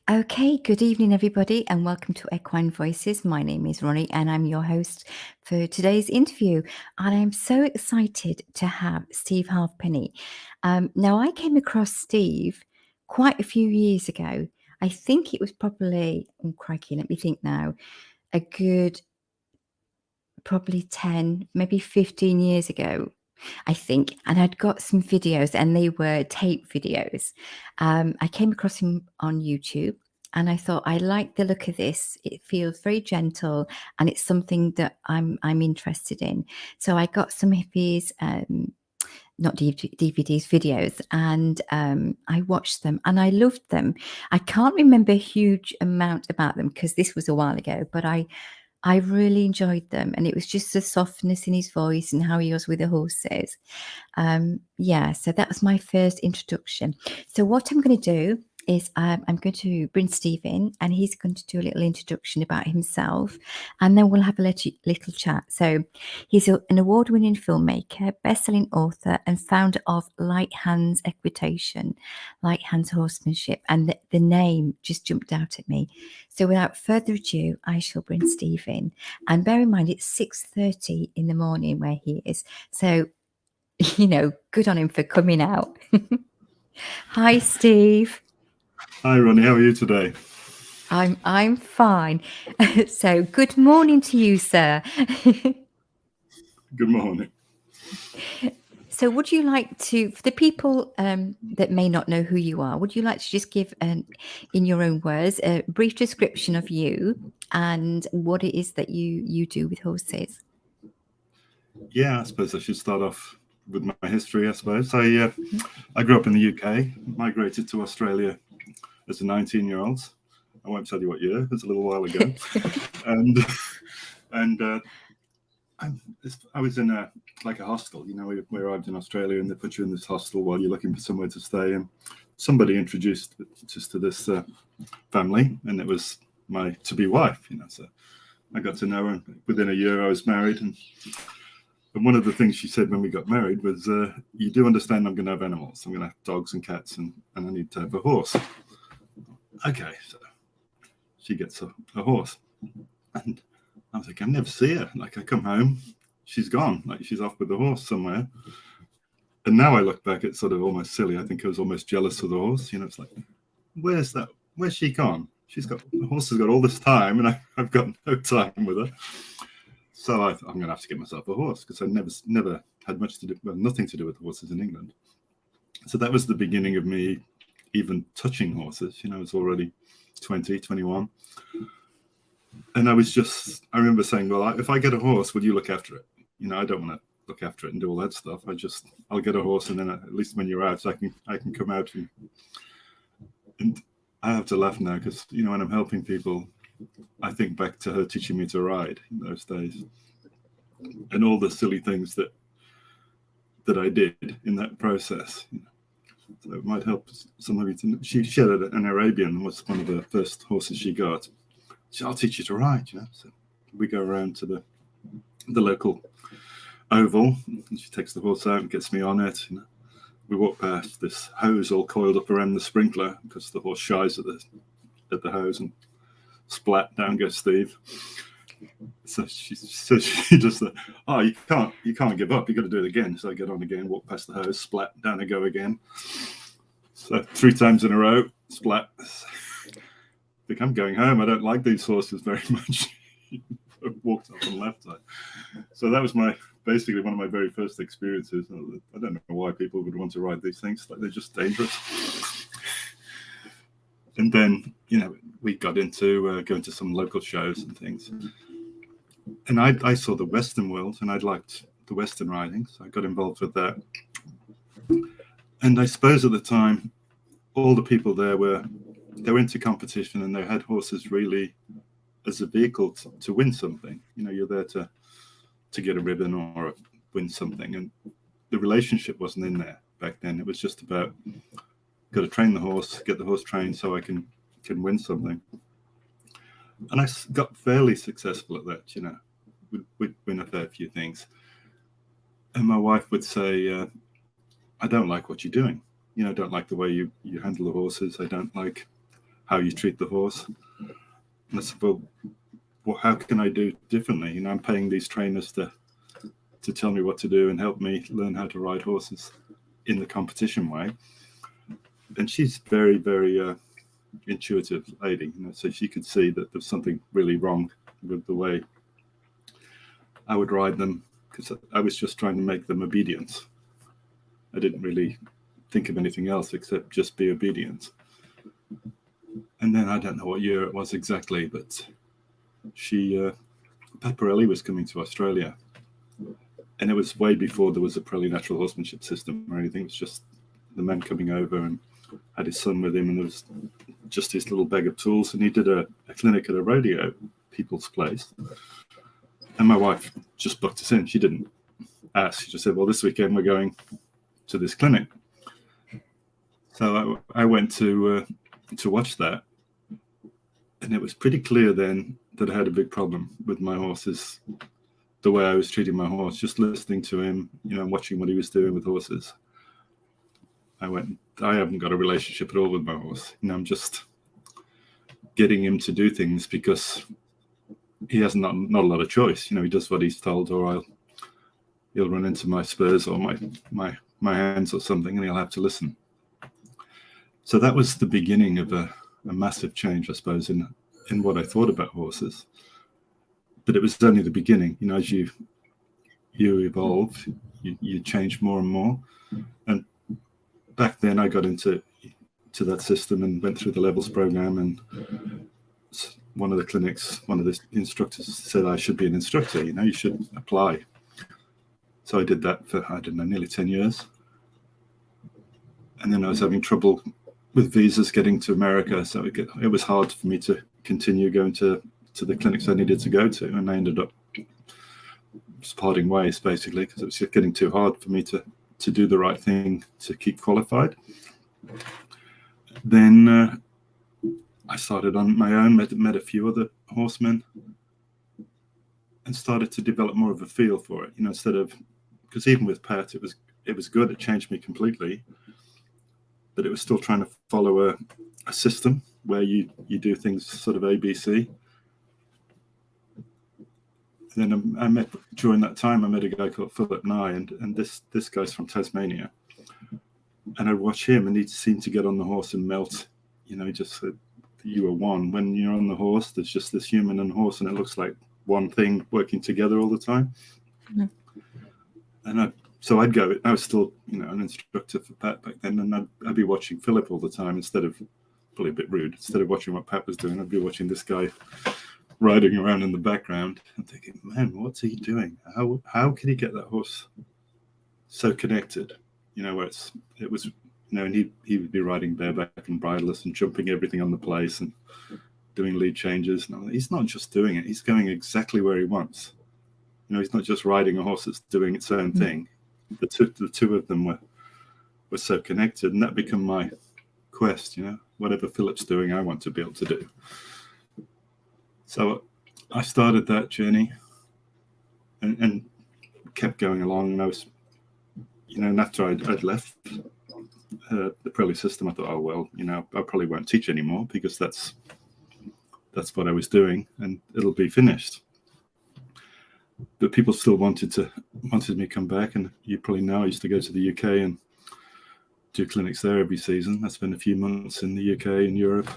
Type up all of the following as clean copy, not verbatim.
Okay, good evening, everybody, and welcome to Equine Voices. My name is Ronnie, and I'm your host for today's interview. And I'm so excited to have Steve Halfpenny. Now, I came across Steve quite a few years ago. I think it was probably, oh crikey, let me think now, a good probably 10, maybe 15 years ago, I think. And I'd got some videos, and they were tape videos. I came across him on YouTube. And I thought, I like the look of this. It feels very gentle, and it's something that I'm interested in. So I got some of his not DVDs, videos, and I watched them, and I loved them. I can't remember a huge amount about them because this was a while ago, but I really enjoyed them, and it was just the softness in his voice and how he was with the horses. So that was my first introduction. So what I'm going to do is I'm going to bring Steve in, and he's going to do a little introduction about himself, and then we'll have a little chat. So he's an award-winning filmmaker, best-selling author, and founder of Light Hands Equitation, Light Hands Horsemanship, and the name just jumped out at me. So without further ado, I shall bring Steve in, and bear in mind it's 6:30 in the morning where he is. So good on him for coming out. Hi, Steve. Hi, Ronnie. How are you today? I'm fine. So good morning to you, sir. Good morning. So would you like to, for the people that may not know who you are, would you like to just give, in your own words, a brief description of you and what it is that you do with horses? Yeah, I suppose I should start off with my history. I suppose I grew up in the UK, migrated to Australia as a 19-year-old. I won't tell you what year; it was a little while ago. and I was in a hostel. We arrived in Australia, and they put you in this hostel while you're looking for somewhere to stay. And somebody introduced us to this family, and it was my to-be wife. So I got to know her, and within a year I was married. And one of the things she said when we got married was, you do understand I'm going to have animals. I'm going to have dogs and cats, and I need to have a horse. Okay, so she gets a horse. And I was like, I never see her. Like, I come home, she's gone. Like, she's off with the horse somewhere. And now I look back, it's sort of almost silly. I think I was almost jealous of the horse. It's like, where's she gone? The horse has got all this time, and I've got no time with her. So I'm going to have to get myself a horse, because I never had nothing to do with horses in England. So that was the beginning of me even touching horses. I was already 20, 21. And I remember saying, well, if I get a horse, will you look after it? I don't want to look after it and do all that stuff. I'll get a horse, and then at least when you're out, I can come out. And I have to laugh now, because, when I'm helping people, I think back to her teaching me to ride in those days, and all the silly things that I did in that process. So it might help some of you. She had an Arabian, was one of the first horses she got. So I'll teach you to ride. So we go around to the local oval, and she takes the horse out and gets me on it. We walk past this hose all coiled up around the sprinkler, because the horse shies at the hose, and splat, down goes Steve. So she just said, oh, you can't give up, you got to do it again. So I get on again, walk past the hose, splat, down I go again. So 3 times in a row, splat. I think I'm going home. I don't like these horses very much. I walked up on the left side. So that was basically one of my very first experiences. I don't know why people would want to ride these things. Like, they're just dangerous. And then, we got into going to some local shows and things. And I saw the Western world, and I'd liked the Western riding, so I got involved with that. And I suppose at the time, all the people there were into competition, and they had horses really as a vehicle to win something. You're there to get a ribbon or win something, and the relationship wasn't in there back then. It was just about, got to train the horse, get the horse trained so I can win something. And I got fairly successful at that. We'd win a fair few things. And my wife would say, I don't like what you're doing. I don't like the way you handle the horses. I don't like how you treat the horse. And I said, well, how can I do differently? You know, I'm paying these trainers to tell me what to do and help me learn how to ride horses in the competition way. And she's very, very intuitive lady, you know, so she could see that there's something really wrong with the way I would ride them, because I was just trying to make them obedient. I didn't really think of anything else except just be obedient. And then I don't know what year it was exactly, but Pat Pirelli was coming to Australia, and it was way before there was a Pirelli natural horsemanship system or anything. It was just the man coming over and had his son with him, and there was just his little bag of tools, and he did a clinic at a rodeo people's place. And my wife just booked us in. She didn't ask. She just said, well, this weekend we're going to this clinic. So I went to watch that, and it was pretty clear then that I had a big problem with my horses, the way I was treating my horse, just listening to him, you know, watching what he was doing with horses. I haven't got a relationship at all with my horse. You know, I'm just getting him to do things because he has not a lot of choice. You know, he does what he's told, or he'll run into my spurs or my hands or something, and he'll have to listen. So that was the beginning of a massive change, I suppose, in what I thought about horses. But it was only the beginning. You know, as you evolve, you change more and more. And back then I got into that system and went through the levels program, and one of the instructors said I should be an instructor, you know, you should apply. So I did that for, I don't know, nearly 10 years. And then I was having trouble with visas getting to America. So it was hard for me to continue going to the clinics I needed to go to. And I ended up just parting ways, basically, because it was just getting too hard for me to do the right thing to keep qualified. Then I started on my own, met a few other horsemen, and started to develop more of a feel for it. You know, instead of, because even with Pat, it was good. It changed me completely, but it was still trying to follow a system where you do things sort of ABC. And then during that time, I met a guy called Philip Nye, and this guy's from Tasmania. And I'd watch him, and he'd seem to get on the horse and melt. You know, he just said, you are one. When you're on the horse, there's just this human and horse, and it looks like one thing working together all the time. Mm-hmm. And so I'd go, I was still, you know, an instructor for Pat back then, and I'd be watching Philip all the time instead of, probably a bit rude, instead of watching what Pat was doing, I'd be watching this guy riding around in the background and thinking, man, what's he doing? How can he get that horse so connected? You know, where it was, you know, and he would be riding bareback and bridleless and jumping everything on the place and doing lead changes. And he's not just doing it; he's going exactly where he wants. You know, he's not just riding a horse that's doing its own thing. The two of them were so connected, and that became my quest. You know, whatever Philip's doing, I want to be able to do. So I started that journey and kept going along. And I was, you know, and after I'd left the Pirelli system, I thought, oh, well, you know, I probably won't teach anymore because that's what I was doing, and it'll be finished. But people still wanted me to come back, and you probably know I used to go to the UK and do clinics there every season. I spent a few months in the UK and Europe.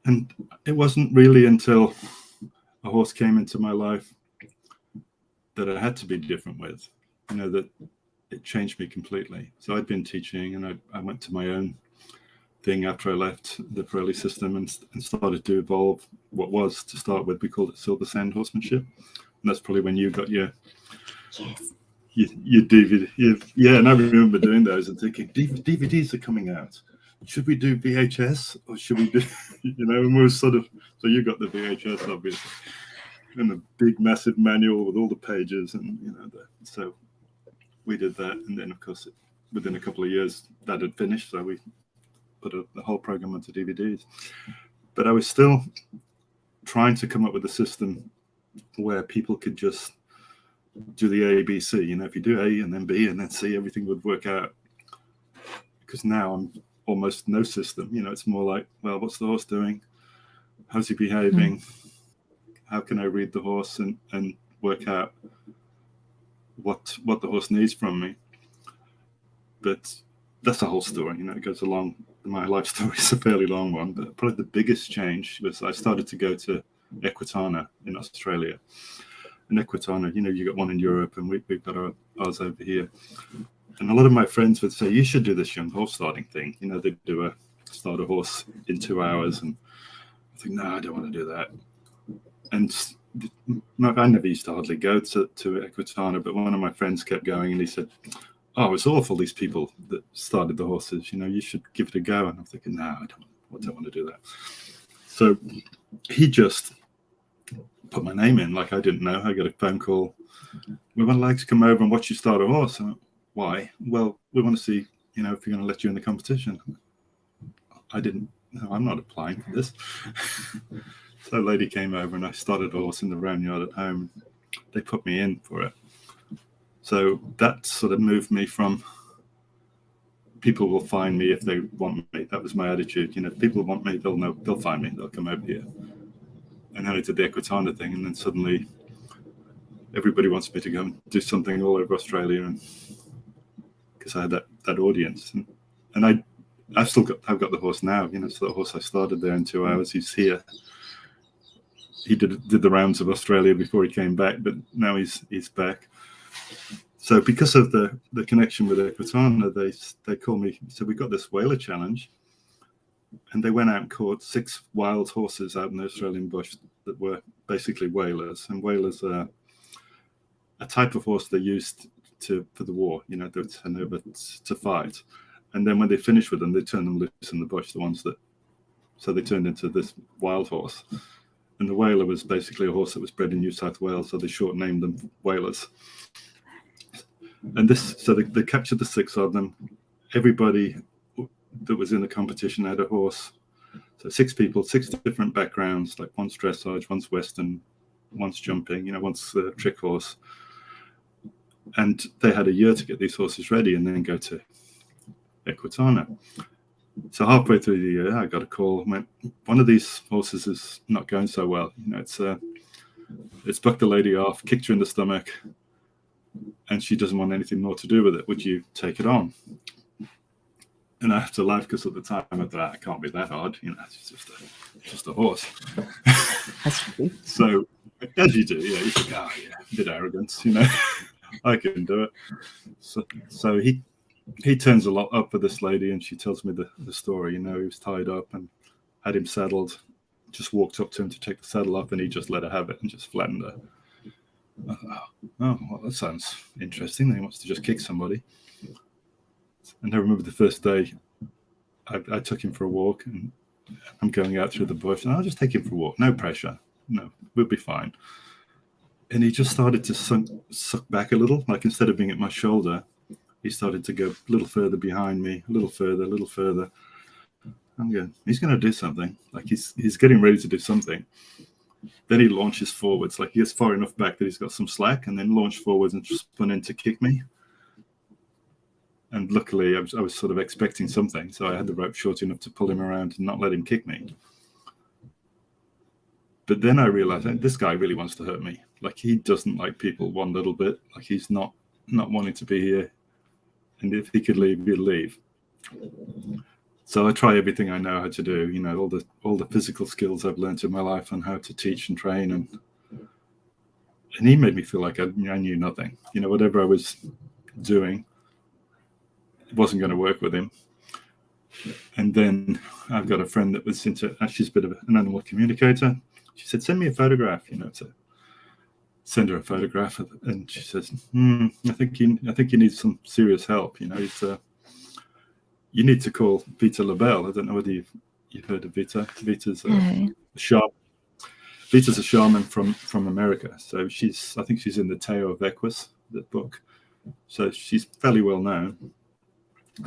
And it wasn't really until a horse came into my life that I had to be different with, you know, that it changed me completely. So I'd been teaching, and I went to my own thing after I left the Pirelli system and started to evolve what was, to start with, we called it Silver Sand Horsemanship. And that's probably when you got your DVD. Yeah, and I remember doing those and thinking, DVDs are coming out. Should we do VHS or should we do, you know, and we were sort of, so you got the VHS, obviously, and a big, massive manual with all the pages, and, you know, so we did that. And then, of course, within a couple of years, that had finished. So we put the whole program onto DVDs. But I was still trying to come up with a system where people could just do the ABC. You know, if you do A and then B and then C, everything would work out. Because now almost no system. It's more like, well, what's the horse doing? How's he behaving? How can I read the horse and work out what the horse needs from me? But that's a whole story. It goes along. My life story is a fairly long one, but probably the biggest change was I started to go to Equitana in Australia. And Equitana, you got one in Europe, and we've got ours over here. And a lot of my friends would say, you should do this young horse starting thing. They do start a horse in 2 hours. And I think, no, I don't want to do that. And I never used to hardly go to Equitana, but one of my friends kept going, and he said, oh, it's awful, these people that started the horses. You should give it a go. And I'm thinking, no, I don't want to do that. So he just put my name in like I didn't know. I got a phone call. We would like to come over and watch you start a horse. Why? Well, we want to see, if you're going to let you in the competition. No, I'm not applying for this. So a lady came over and I started a horse in the round yard at home. They put me in for it. So that sort of moved me from people will find me if they want me. That was my attitude. If people want me, they'll find me. They'll come over here. And then I did the Equitana thing, and then suddenly everybody wants me to go and do something all over Australia, and because I had that audience, and I've got the horse now. So the horse I started there in 2 hours. He's here. He did the rounds of Australia before he came back, but now he's back. So because of the connection with Equitana, they called me. So we got this Whaler Challenge, and they went out and caught 6 wild horses out in the Australian bush that were basically whalers. And whalers are a type of horse they used for the war. They would send over to fight, and then when they finished with them, they turned them loose in the bush. So they turned into this wild horse. And the whaler was basically a horse that was bred in New South Wales, so they short named them whalers. And so they captured the 6 of them. Everybody that was in the competition had a horse. So 6 people, 6 different backgrounds, like one's dressage, one's Western, one's jumping, one's a trick horse. And they had a year to get these horses ready and then go to Equitana. So halfway through the year, I got a call. Went, one of these horses is not going so well. It's bucked the lady off, kicked her in the stomach, and she doesn't want anything more to do with it. Would you take it on? And I have to laugh because at the time I thought, it can't be that hard. It's just a horse. So as you do, you think, a bit arrogant, I can do it. So he turns a lot up for this lady, and she tells me the story. He was tied up and had him saddled, just walked up to him to take the saddle off, and he just let her have it and just flattened her. Oh, well, that sounds interesting. He wants to just kick somebody. And I remember the first day I took him for a walk, and I'm going out through the bush, and I'll just take him for a walk. No pressure. No, we'll be fine. And he just started to suck back a little, like instead of being at my shoulder, he started to go a little further behind me, a little further. I'm going, he's going to do something. Like he's getting ready to do something. Then he launches forwards, like he gets far enough back that he's got some slack, and then launched forwards and spun in to kick me. And luckily, I was sort of expecting something, so I had the rope short enough to pull him around and not let him kick me. But then I realized this guy really wants to hurt me. Like he doesn't like people one little bit. Like he's not wanting to be here. And if he could leave, he'd leave. So I try everything I know how to do. All the physical skills I've learned in my life on how to teach and train, and he made me feel like I knew nothing. Whatever I was doing, it wasn't going to work with him. And then I've got a friend that was she's a bit of an animal communicator. She said, send me a photograph, to send her a photograph. And she says, I think you need some serious help. You need to call Vita LaBelle. I don't know whether you've heard of Vita. Vita's a shaman. Vita's a shaman from America. So I think she's in the Tao of Equus, the book. So she's fairly well known.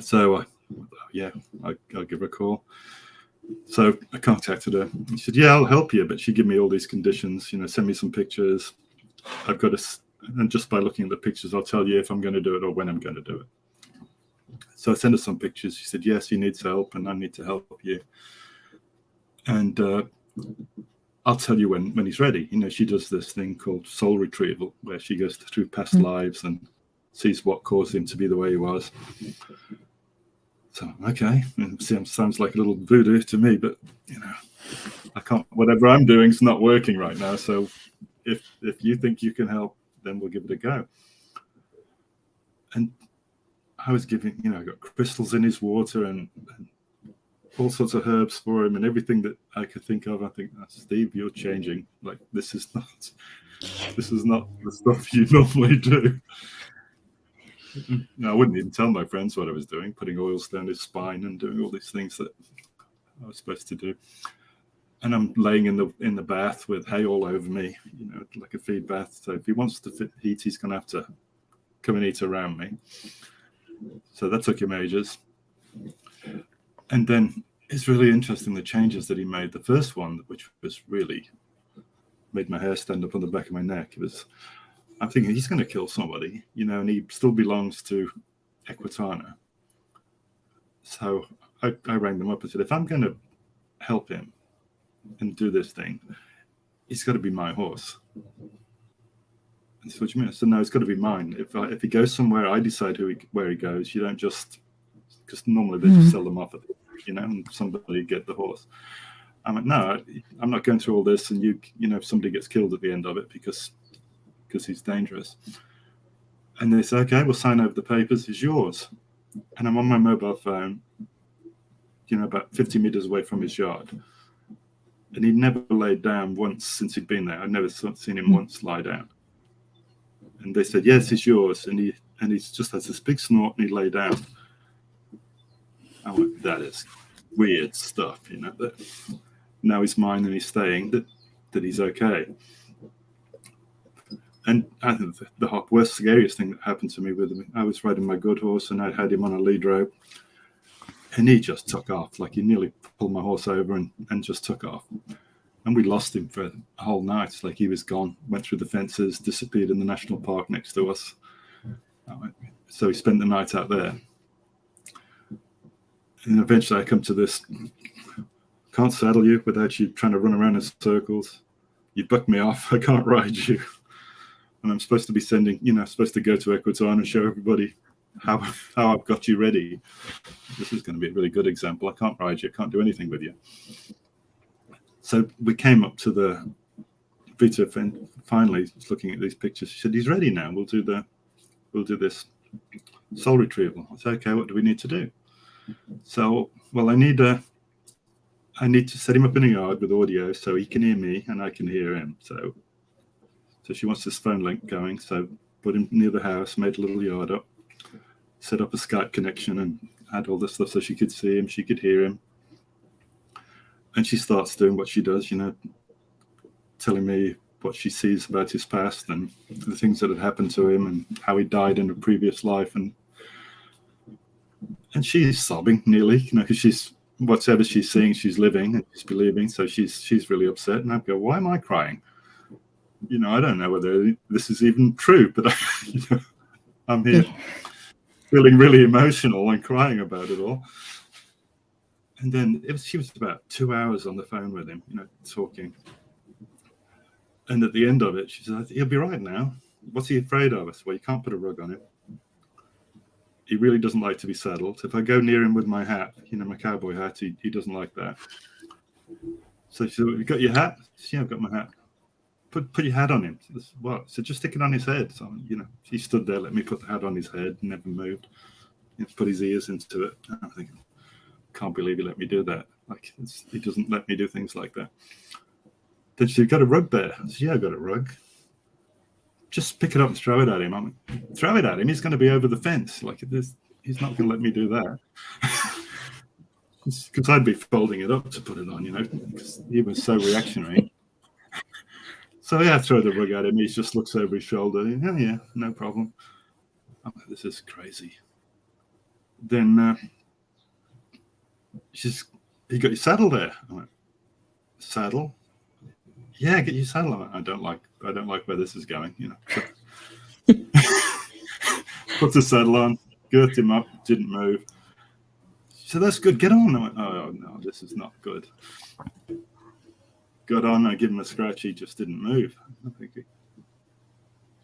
So I'll give her a call. So I contacted her. She said, I'll help you, but she gave me all these conditions, send me some pictures. I've got and just by looking at the pictures, I'll tell you if I'm going to do it or when I'm going to do it. So I sent her some pictures. She said, yes, he needs help and I need to help you. And I'll tell you when he's ready. She does this thing called soul retrieval, where she goes through past lives and sees what caused him to be the way he was. So, okay, sounds like a little voodoo to me, but, I can't, whatever I'm doing is not working right now. So if you think you can help, then we'll give it a go. And I was giving, I got crystals in his water and all sorts of herbs for him and everything that I could think of. I think, Steve, you're changing. Like, this is not the stuff you normally do. I wouldn't even tell my friends what I was doing, putting oils down his spine and doing all these things that I was supposed to do. And I'm laying in the bath with hay all over me, like a feed bath. So if he wants to eat, he's going to have to come and eat around me. So that took him ages. And then it's really interesting, the changes that he made. The first one, which was really made my hair stand up on the back of my neck, I'm thinking he's going to kill somebody, and he still belongs to Equitana. So I rang them up and said, if I'm going to help him and do this thing, he's got to be my horse. And so what you mean? I said, no, it's got to be mine. If he goes somewhere, I decide where he goes. You don't just, because normally they just sell them off, and somebody get the horse. I'm like, no, I'm not going through all this, and if somebody gets killed at the end of it because he's dangerous. And they say, okay, we'll sign over the papers. It's yours. And I'm on my mobile phone, about 50 meters away from his yard. And he'd never laid down once since he'd been there. I'd never seen him once lie down. And they said, yes, it's yours. And he just has this big snort and he lay down. I went, that is weird stuff, that now he's mine and he's staying, that he's okay. And I think the worst, scariest thing that happened to me with him, I was riding my good horse and I had him on a lead rope and he just took off. Like, he nearly pulled my horse over and just took off. And we lost him for a whole night. Like, he was gone, went through the fences, disappeared in the national park next to us. So he spent the night out there. And eventually I come to this, can't saddle you without you trying to run around in circles. You buck me off, I can't ride you. And I'm supposed to be supposed to go to Equitana and show everybody how I've got you ready. This is going to be a really good example. I can't ride you, I can't do anything with you. So we came up to the Vita, finally looking at these pictures. She said, he's ready now. We'll do this soul retrieval. I said, okay, what do we need to do? So, well, I need to set him up in a yard with audio so he can hear me and I can hear him. So she wants this phone link going. So put him near the house, made a little yard up, set up a Skype connection and had all this stuff so she could see him, she could hear him. And she starts doing what she does, telling me what she sees about his past and the things that had happened to him and how he died in a previous life. And she's sobbing nearly, because whatever she's seeing, she's living and she's believing. So she's really upset. And I go, why am I crying? I don't know whether this is even true, but I'm here feeling really emotional and crying about it all. And then she was about 2 hours on the phone with him, talking. And at the end of it, she said, he'll be right now. What's he afraid of? I said, well, you can't put a rug on him. He really doesn't like to be saddled. If I go near him with my hat, my cowboy hat, he doesn't like that. So she said, you got your hat? Said, yeah, I've got my hat. Put your hat on him. Said, what? So just stick it on his head. So, he stood there, let me put the hat on his head, never moved. Put his ears into it. I'm thinking, can't believe he let me do that. Like, he doesn't let me do things like that. Then she said, got a rug there? I said, yeah, I got a rug. Just pick it up and throw it at him. I'm like, throw it at him. He's going to be over the fence. Like, he's not going to let me do that. Because I'd be folding it up to put it on, because he was so reactionary. So I throw the rug at him. He just looks over his shoulder. Oh, yeah, no problem. I'm like, this is crazy. Then you got your saddle there? I'm like, saddle? Yeah, get your saddle on. I don't like where this is going, Put the saddle on, girt him up, didn't move. She said, "That's good. Get on." I went, "Oh no, this is not good." Got on. I give him a scratch. He just didn't move. I'm thinking,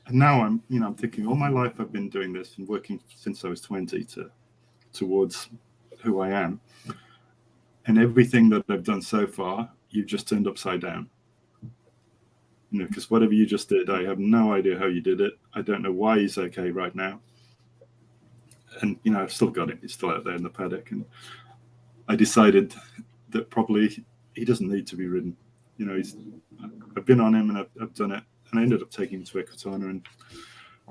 and now I'm thinking, all my life I've been doing this and working since I was 20 towards who I am, and everything that I've done so far, you've just turned upside down. Because whatever you just did, I have no idea how you did it. I don't know why he's okay right now. And I've still got him. He's still out there in the paddock, and I decided that probably he doesn't need to be ridden. I've been on him and I've done it, and I ended up taking him to Equitana and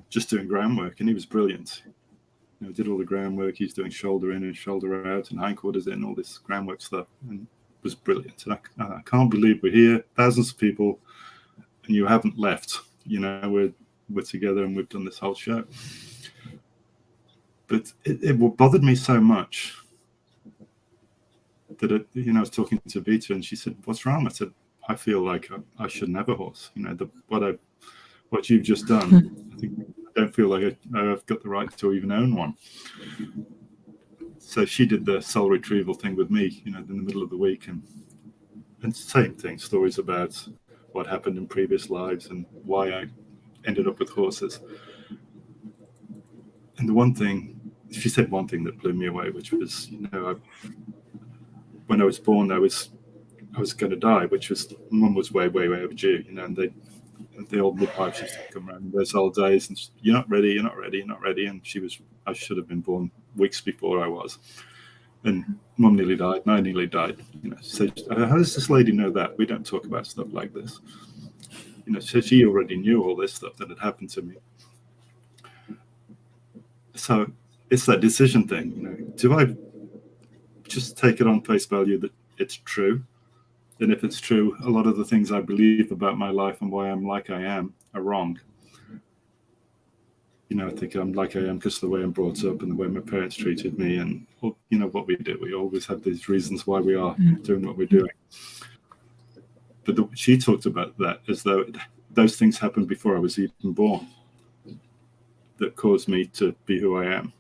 just doing groundwork, and he was brilliant. Did all the groundwork. He's doing shoulder in and shoulder out and hindquarters in, all this groundwork stuff, and it was brilliant. And I can't believe we're here, thousands of people, and you haven't left. We're together and we've done this whole show. But it bothered me so much that I was talking to Vita, and she said, "What's wrong?" I said, "I feel like I shouldn't have a horse. What you've just done. I don't feel like I've got the right to even own one." So she did the soul retrieval thing with me, in the middle of the week, and same thing, stories about what happened in previous lives and why I ended up with horses. And the one thing, she said one thing that blew me away, which was, when I was born, I was going to die, which was, Mum was way, way, way overdue, and the old midwives used to come around in those old days, and you're not ready, you're not ready, you're not ready. And I should have been born weeks before I was. And Mum nearly died, and I nearly died. So how does this lady know that? We don't talk about stuff like this. So she already knew all this stuff that had happened to me. So it's that decision thing. Do I just take it on face value that it's true? And if it's true, a lot of the things I believe about my life and why I'm like I am are wrong. I think I'm like I am because of the way I'm brought up and the way my parents treated me, and what we do. We always have these reasons why we are doing what we're doing. But she talked about that as though those things happened before I was even born, that caused me to be who I am.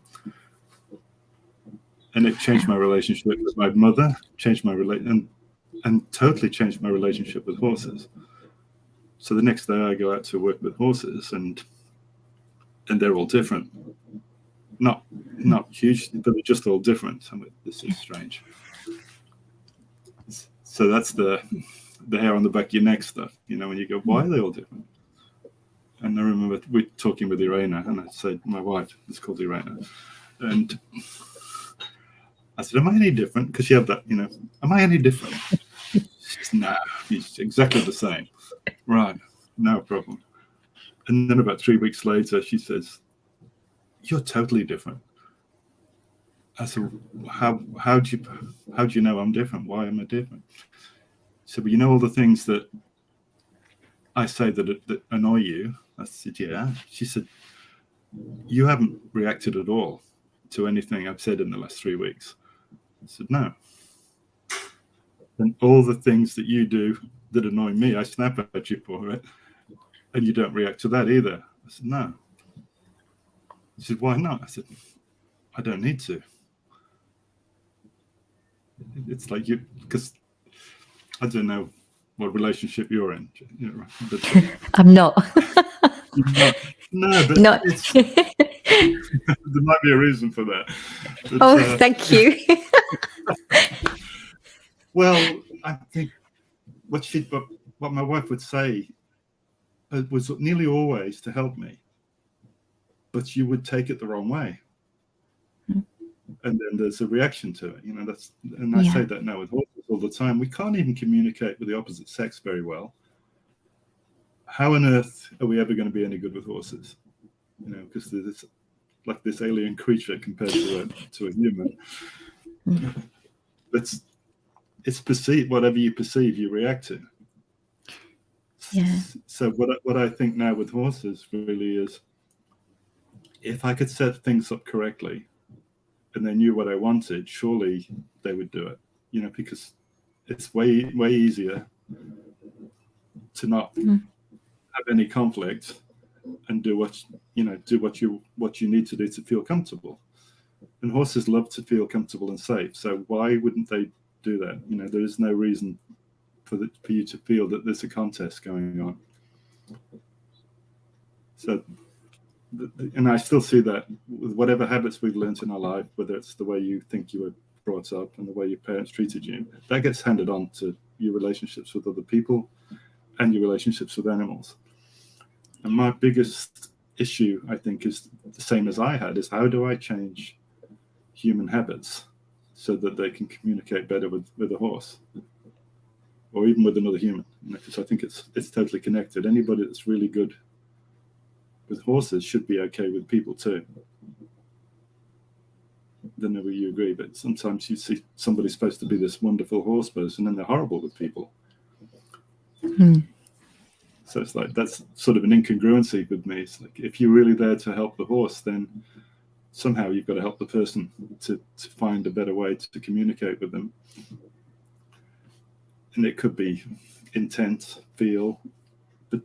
And it changed my relationship with my mother, changed my and totally changed my relationship with horses. So the next day I go out to work with horses, and they're all different. Not huge, but they're just all different. This is strange. So that's the hair on the back of your neck stuff, when you go, why are they all different? And I remember we're talking with Irena, and I said, my wife is called Irena, and I said, "Am I any different?" Because she had that, "Am I any different?" She says, "No, he's exactly the same." Right, no problem. And then about 3 weeks later, she says, "You're totally different." I said, "How do you know I'm different? Why am I different?" She said, "Well, all the things that I say that annoy you." I said, "Yeah." She said, "You haven't reacted at all to anything I've said in the last 3 weeks." I said, "No." "And all the things that you do that annoy me, I snap at you for it, and you don't react to that either." I said, "No." She said, "Why not?" I said, "I don't need to." It's like because I don't know what relationship you're in. But, I'm not. No, but Not. there might be a reason for that. But, thank you. Well, I think what my wife would say was nearly always to help me, but you would take it the wrong way, and then there's a reaction to it. I say that now with horses all the time. We can't even communicate with the opposite sex very well. How on earth are we ever going to be any good with horses? Because there's this alien creature compared to a human. It's perceived. Whatever you perceive, you react to. Yeah. So what I think now with horses really is, if I could set things up correctly, and they knew what I wanted, surely they would do it. Because it's way easier to not have any conflict and do what you need to do to feel comfortable. And horses love to feel comfortable and safe. So why wouldn't they do that? There is no reason for you to feel that there's a contest going on. So, and I still see that with whatever habits we've learned in our life, whether it's the way you think you were brought up and the way your parents treated you, that gets handed on to your relationships with other people and your relationships with animals. And my biggest issue, I think, is the same as I had, is how do I change human habits so that they can communicate better with a horse or even with another human? Because I think it's totally connected. Anybody that's really good with horses should be okay with people too. I don't know whether you agree, but sometimes you see somebody's supposed to be this wonderful horse person and they're horrible with people. So it's like, that's sort of an incongruency with me. It's like, if you're really there to help the horse, then somehow you've got to help the person to find a better way to communicate with them. And it could be intent, feel, but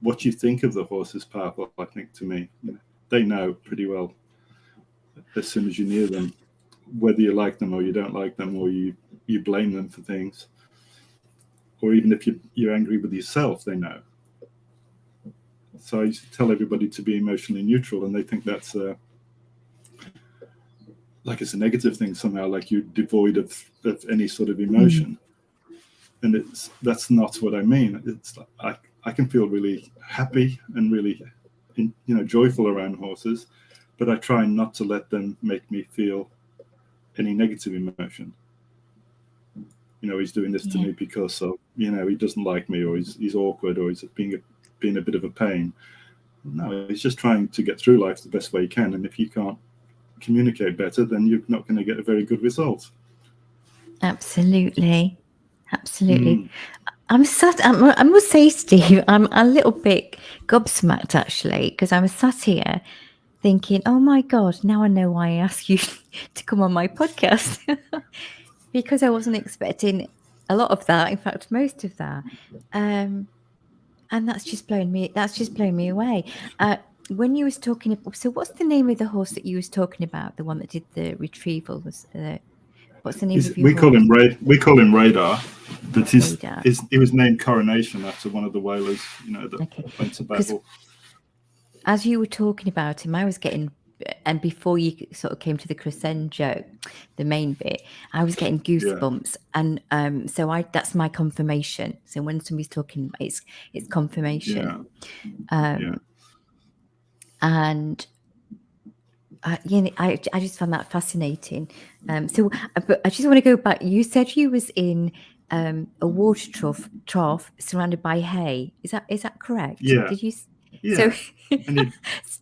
what you think of the horse is powerful, I think, to me. They know pretty well as soon as you're near them, whether you like them or you don't like them, or you blame them for things. Or even if you're angry with yourself, they know. So I used to tell everybody to be emotionally neutral, and they think that's like it's a negative thing somehow, like you're devoid of any sort of emotion. And that's not what I mean. It's like I can feel really happy and really joyful around horses, but I try not to let them make me feel any negative emotion. He's doing this to me because he doesn't like me, or he's awkward, or he's being a bit of a pain. No, he's just trying to get through life the best way he can. And if you can't communicate better, then you're not going to get a very good result. Absolutely. I must say, Steve, I'm a little bit gobsmacked actually, because I'm sat here thinking, oh my God, now I know why I asked you to come on my podcast. Because I wasn't expecting a lot of that. In fact, most of that. And that's just blown me away. When you was talking, so what's the name of the horse that you was talking about? The one that did the retrieval was. What's the name of your horse? We call him Radar, but he was named Coronation after one of the whalers, that went to battle. As you were talking about him, I was getting, and before you sort of came to the crescendo, the main bit, I was getting goosebumps, and so that's my confirmation. So when somebody's talking, it's confirmation. And I just found that fascinating. So, but I just want to go back. You said you was in a water trough surrounded by hay. Is that correct? Yeah. Did you? Yeah. So, and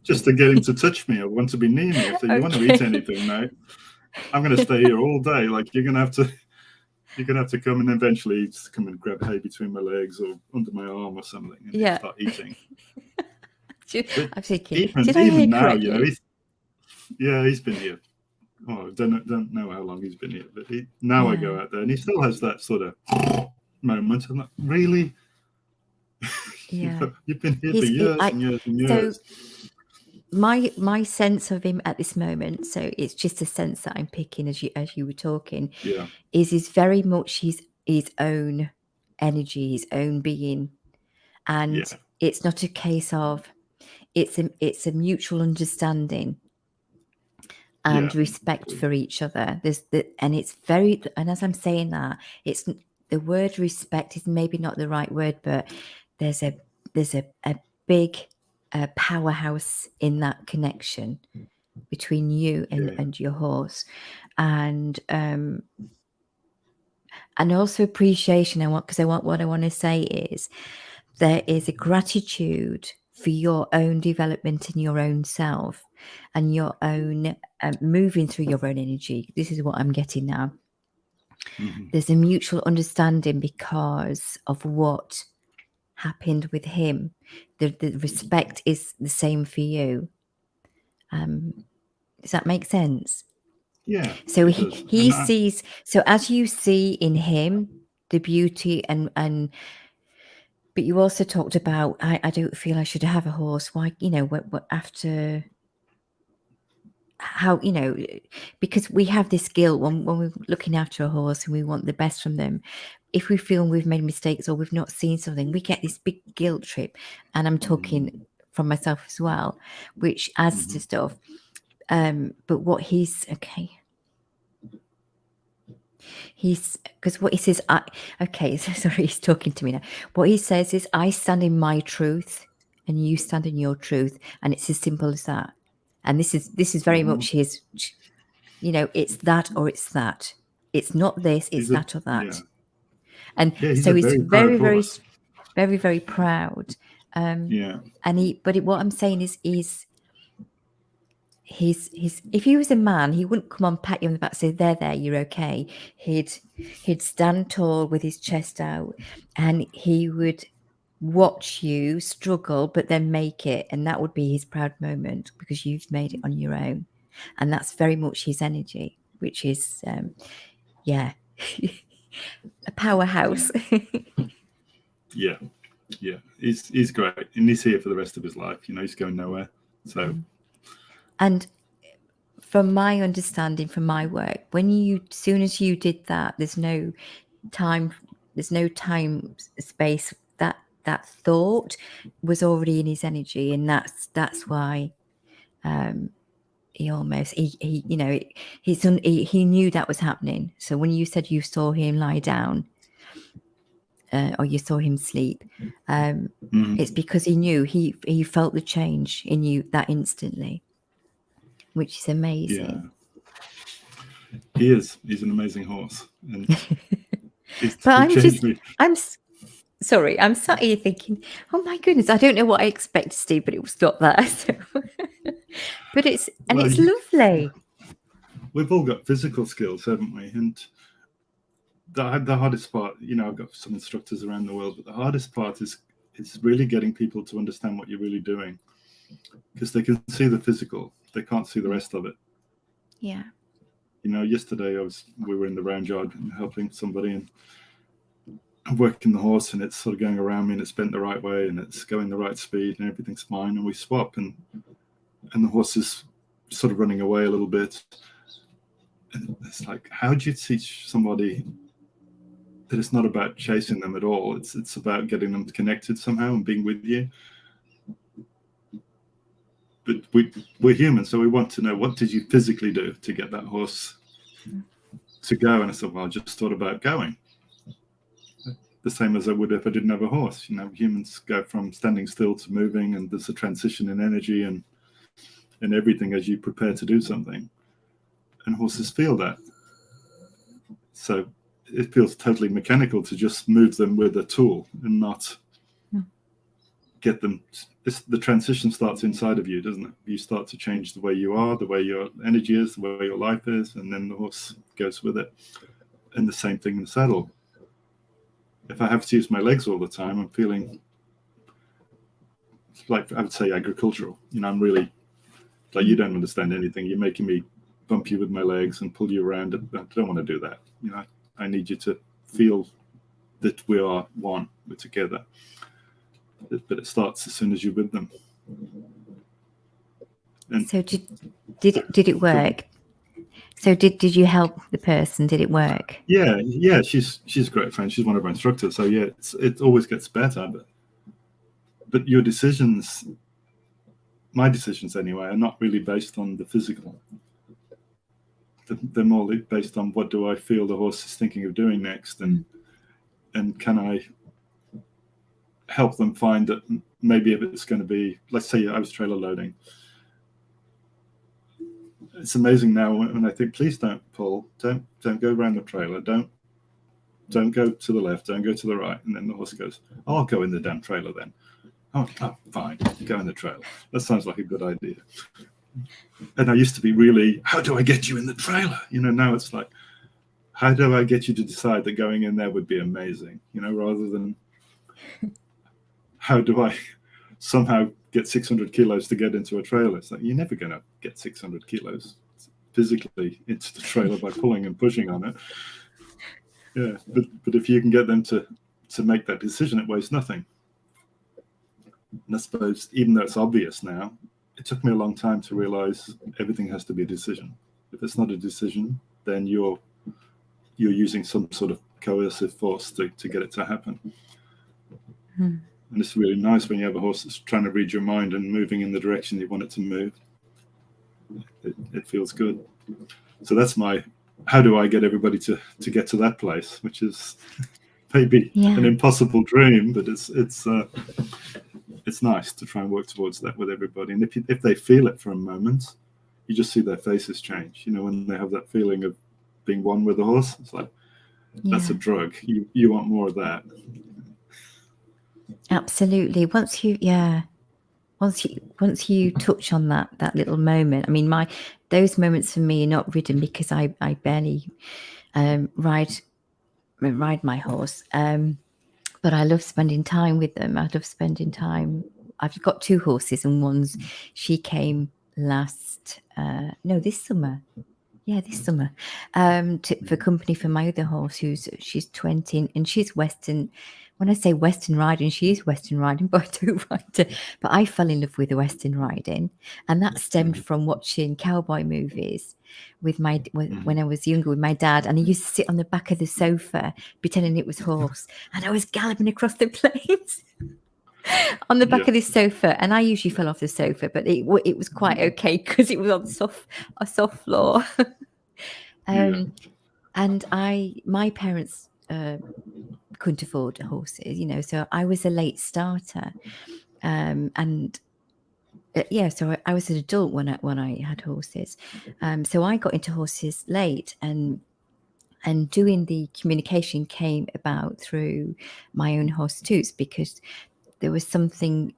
just to get him to touch me, I want to be near me. So you want to eat anything, mate? I'm going to stay here all day. Like you're going to have to come, and eventually just come and grab hay between my legs or under my arm or something, and start eating. I'm thinking, did I hear now, correctly? he's been here. Oh, I don't know how long he's been here, but now I go out there, and he still has that sort of moment. I'm like, really? Yeah, you've been here for years and years and years. So my sense of him at this moment, so it's just a sense that I'm picking as you were talking. Yeah, is very much his own energy, his own being, and it's not a case of it's a mutual understanding and respect for each other. And it's very, and as I'm saying that, it's the word respect is maybe not the right word, but there's a big powerhouse in that connection between you and your horse, and also appreciation. What I want to say is there is a gratitude for your own development in your own self and your own moving through your own energy. This is what I'm getting now. Mm-hmm. There's a mutual understanding because of what happened with him. The respect is the same for you. Does that make sense? Yeah. So he sees, so as you see in him the beauty and but you also talked about, I don't feel I should have a horse. Why, after how, you know, because we have this guilt when we're looking after a horse and we want the best from them. If we feel we've made mistakes or we've not seen something, we get this big guilt trip. And I'm talking from myself as well, which adds to stuff. But what he's because what he says, sorry, he's talking to me now. What he says is, I stand in my truth and you stand in your truth. And it's as simple as that. And this is very much his, you know, it's that or it's that. It's not this, it's that or that. Yeah. And he's so a he's very very, proud horse. very, very proud. Yeah. And what I'm saying is he's if he was a man, he wouldn't come on, pat you on the back, say, there, you're okay. He'd stand tall with his chest out, and he would watch you struggle, but then make it, and that would be his proud moment because you've made it on your own. And that's very much his energy, which is a powerhouse. Yeah. He's great, and he's here for the rest of his life. You know, he's going nowhere. So, and from my understanding, from my work, soon as you did that, there's no time space. That thought was already in his energy, and that's why he almost he you know he knew that was happening. So when you said you saw him lie down or you saw him sleep, it's because he knew, he felt the change in you that instantly, which is amazing. Yeah. He's an amazing horse, and but I'm sorry, I'm sat here thinking, oh my goodness, I don't know what I expected, Steve, but it was not that. So. But it's lovely. We've all got physical skills, haven't we? And the hardest part, you know, I've got some instructors around the world, but the hardest part is really getting people to understand what you're really doing, because they can see the physical, they can't see the rest of it. Yeah. You know, yesterday we were in the round yard helping somebody, and I'm working the horse, and it's sort of going around me, and it's bent the right way, and it's going the right speed, and everything's fine. And we swap, and the horse is sort of running away a little bit. And it's like, how do you teach somebody that it's not about chasing them at all? It's about getting them connected somehow and being with you. But we're human, so we want to know, what did you physically do to get that horse to go? And I said, well, I just thought about going. The same as I would if I didn't have a horse. You know, humans go from standing still to moving, and there's a transition in energy and everything as you prepare to do something. And horses feel that. So it feels totally mechanical to just move them with a tool and not get them. The transition starts inside of you, doesn't it? You start to change the way you are, the way your energy is, the way your life is, and then the horse goes with it. And the same thing in the saddle. If I have to use my legs all the time, I'm feeling like, I would say, agricultural. You know, I'm really like, you don't understand anything. You're making me bump you with my legs and pull you around. I don't want to do that. You know, I need you to feel that we are one, we're together. But it starts as soon as you're with them. And so did it work? So did you help the person? Did it work? Yeah. She's a great friend. She's one of our instructors. So yeah, it always gets better. But your decisions, my decisions anyway, are not really based on the physical. They're more based on, what do I feel the horse is thinking of doing next, and can I help them find that maybe if it's going to be, let's say I was trailer loading. It's amazing now when I think, please don't pull, don't go around the trailer, don't go to the left, don't go to the right. And then the horse goes, oh, I'll go in the damn trailer then. Oh, fine, go in the trailer. That sounds like a good idea. And I used to be really, how do I get you in the trailer? You know, now it's like, how do I get you to decide that going in there would be amazing? You know, rather than how do I somehow get 600 kilos to get into a trailer? It's like, you're never going to get 600 kilos physically into the trailer by pulling and pushing on it. Yeah, but if you can get them to make that decision, it weighs nothing. And I suppose, even though it's obvious now, it took me a long time to realize everything has to be a decision. If it's not a decision, then you're using some sort of coercive force to get it to happen. Hmm. And it's really nice when you have a horse that's trying to read your mind and moving in the direction you want it to move. It feels good. So that's how do I get everybody to get to that place, which is maybe an impossible dream, but it's nice to try and work towards that with everybody. And if they feel it for a moment, you just see their faces change. You know, when they have that feeling of being one with the horse, it's like, that's a drug. You want more of that. Absolutely. Once you touch on that little moment, I mean, those moments for me are not ridden because I barely ride my horse, but I love spending time with them. I love spending time. I've got 2 horses, and she came this summer. Yeah, this summer, for company for my other horse, she's 20, and she's Western. When I say Western riding, she is Western riding, but I do ride her. But I fell in love with the Western riding, and that stemmed from watching cowboy movies when I was younger with my dad, and I used to sit on the back of the sofa pretending it was horse, and I was galloping across the plains. On the back of this sofa, and I usually fell off the sofa, but it was quite okay because it was on a soft floor. And my parents couldn't afford horses, you know, so I was a late starter, and so I was an adult when I had horses, so I got into horses late, and doing the communication came about through my own horse Toots, because there was something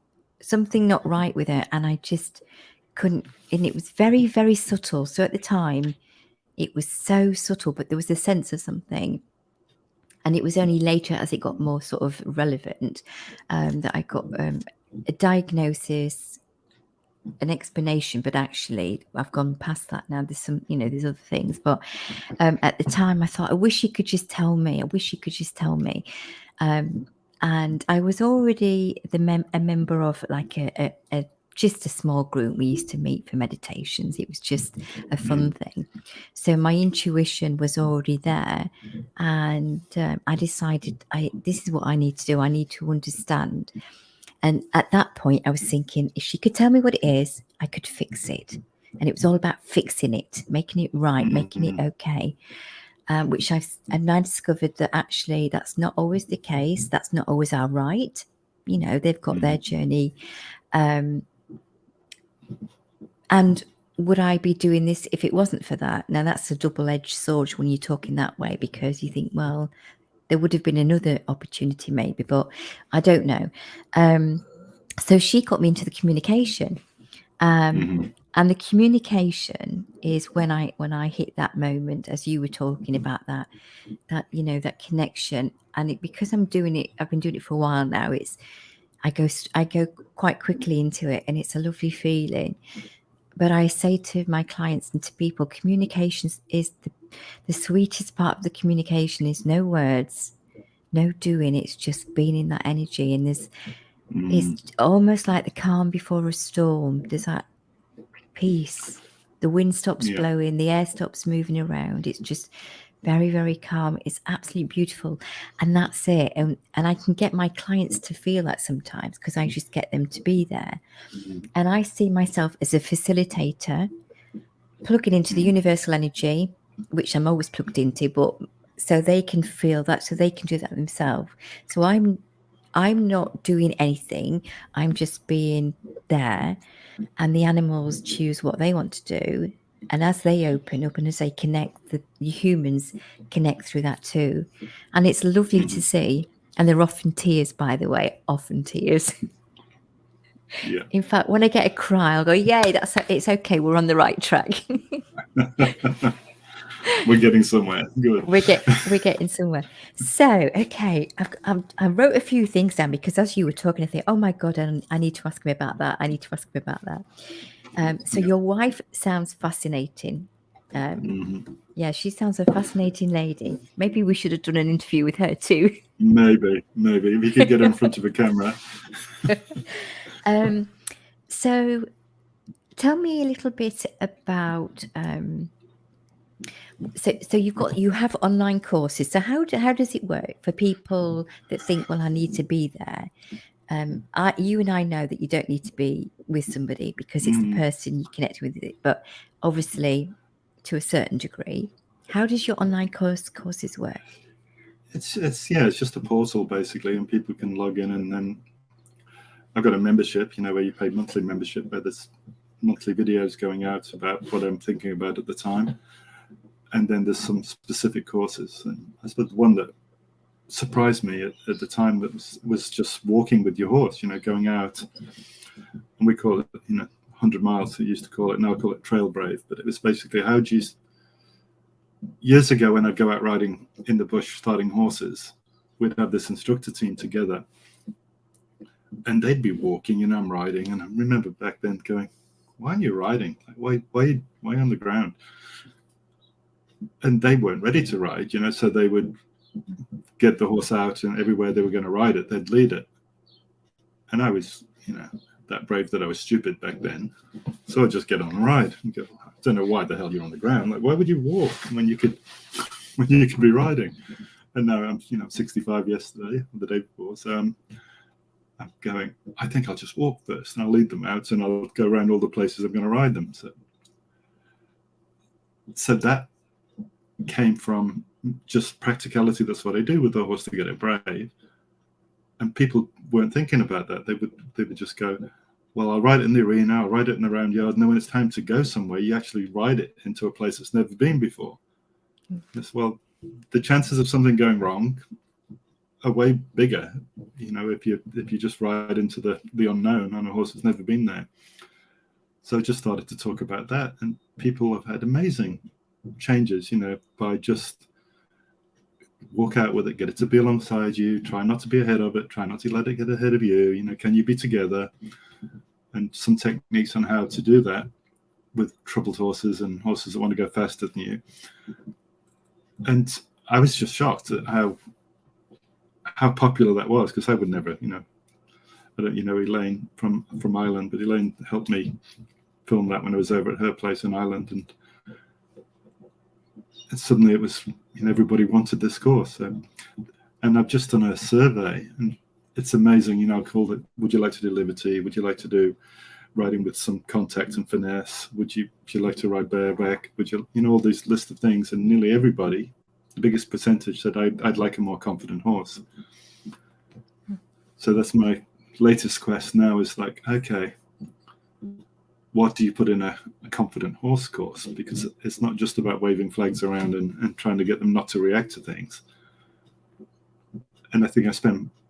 not right with her, and I just couldn't, and it was very, very subtle. So at the time it was so subtle, but there was a sense of something, and it was only later, as it got more sort of relevant, that I got a diagnosis, an explanation, but actually I've gone past that now. There's there's other things, but at the time I thought, I wish you could just tell me. And I was already a member of like just a small group we used to meet for meditations. It was just a fun thing. So my intuition was already there, and I decided this is what I need to do. I need to understand. And at that point I was thinking, if she could tell me what it is, I could fix it. And it was all about fixing it, making it right, making it okay. Which I discovered that actually that's not always the case. That's not always our right. You know, they've got their journey. And would I be doing this if it wasn't for that? Now that's a double-edged sword when you're talking that way, because you think, well, there would have been another opportunity maybe, but I don't know. So she got me into the communication. And the communication is when I hit that moment, as you were talking about, that that connection. And because I've been doing it for a while now. I go quite quickly into it, and it's a lovely feeling. But I say to my clients and to people, communication is the sweetest part of the communication. Is no words, no doing. It's just being in that energy, and it's almost like the calm before a storm. There's that peace. The wind stops blowing, the air stops moving around. It's just very, very calm. It's absolutely beautiful, and that's it. And I can get my clients to feel that sometimes, because I just get them to be there. And I see myself as a facilitator, plugging into the universal energy, which I'm always plugged into, but so they can feel that, so they can do that themselves. So I'm not doing anything. I'm just being there, and the animals choose what they want to do. And as they open up and as they connect, the humans connect through that too. And it's lovely to see. And they're often tears, by the way, often tears. Yeah. In fact, when I get a cry, I'll go, yay, it's okay. We're on the right track. We're getting somewhere. Good. We're getting somewhere. So, okay, I wrote a few things down, because as you were talking, I think, oh my God, I need to ask him about that. So your wife sounds fascinating. Yeah, she sounds a fascinating lady. Maybe we should have done an interview with her too. Maybe if you could get in front of a camera. So Tell me a little bit about. So you have online courses. So how does it work for people that think, well, I need to be there? You and I know that you don't need to be with somebody because it's the person you connect with it. But obviously, to a certain degree, how does your online courses work? It's just a portal basically, and people can log in, and then I've got a membership, where you pay monthly membership, where there's monthly videos going out about what I'm thinking about at the time, and then there's some specific courses. And I suppose the one that surprised me at the time that was just walking with your horse, going out, and we call it 100 miles. We used to call it, now I call it Trail Brave, but it was basically how do you. Years ago, when I'd go out riding in the bush starting horses, we'd have this instructor team together, and they'd be walking and I'm riding. And I remember back then going, why aren't you riding? Like, why on the ground? And they weren't ready to ride, so they would get the horse out, and everywhere they were going to ride it, they'd lead it. And I was, that brave that I was stupid back then. So I'd just get on and ride and go, I don't know why the hell you're on the ground. Like, why would you walk when you could be riding? And now I'm, 65 yesterday, the day before. So I'm going, I think I'll just walk first, and I'll lead them out, and I'll go around all the places I'm going to ride them. So that came from just practicality. That's what I do with the horse to get it brave. And people weren't thinking about that. They would just go, well, I'll ride it in the arena, I'll ride it in the round yard. And then when it's time to go somewhere, you actually ride it into a place that's never been before. Well, the chances of something going wrong are way bigger, if you just ride into the unknown on a horse that's never been there. So I just started to talk about that, and people have had amazing changes, by just walk out with it, get it to be alongside you, try not to be ahead of it, try not to let it get ahead of you, can you be together? And some techniques on how to do that with troubled horses and horses that want to go faster than you. And I was just shocked at how popular that was, because I would never, I don't, Elaine from Ireland, but Elaine helped me film that when I was over at her place in Ireland, and suddenly it was, everybody wanted this course. And I've just done a survey, and it's amazing. I called it, would you like to do liberty? Would you like to do riding with some contact and finesse? Would you like to ride bareback? Would you, all these list of things, and nearly everybody, the biggest percentage, said I'd like a more confident horse. So that's my latest quest now, is like, okay, what do you put in a confident horse course? Because it's not just about waving flags around and trying to get them not to react to things. And I think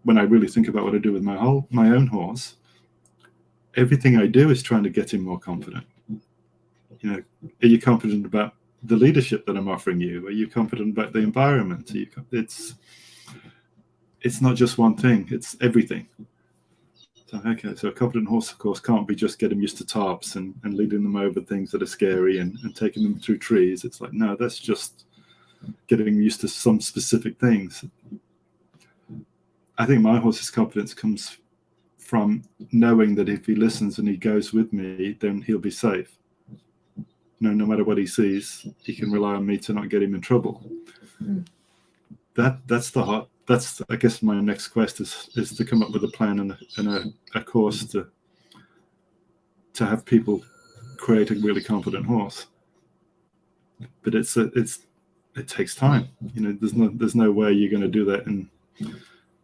when I really think about what I do with my own horse, everything I do is trying to get him more confident. Are you confident about the leadership that I'm offering you? Are you confident about the environment? It's not just one thing, it's everything. So a confident horse, of course, can't be just getting used to tarps and leading them over things that are scary and taking them through trees. It's like, no, that's just getting used to some specific things. I think my horse's confidence comes from knowing that if he listens and he goes with me, then he'll be safe. No matter what he sees, he can rely on me to not get him in trouble. That's I guess my next quest is to come up with a plan and a course to have people create a really confident horse. But it takes time. There's no way you're going to do that, and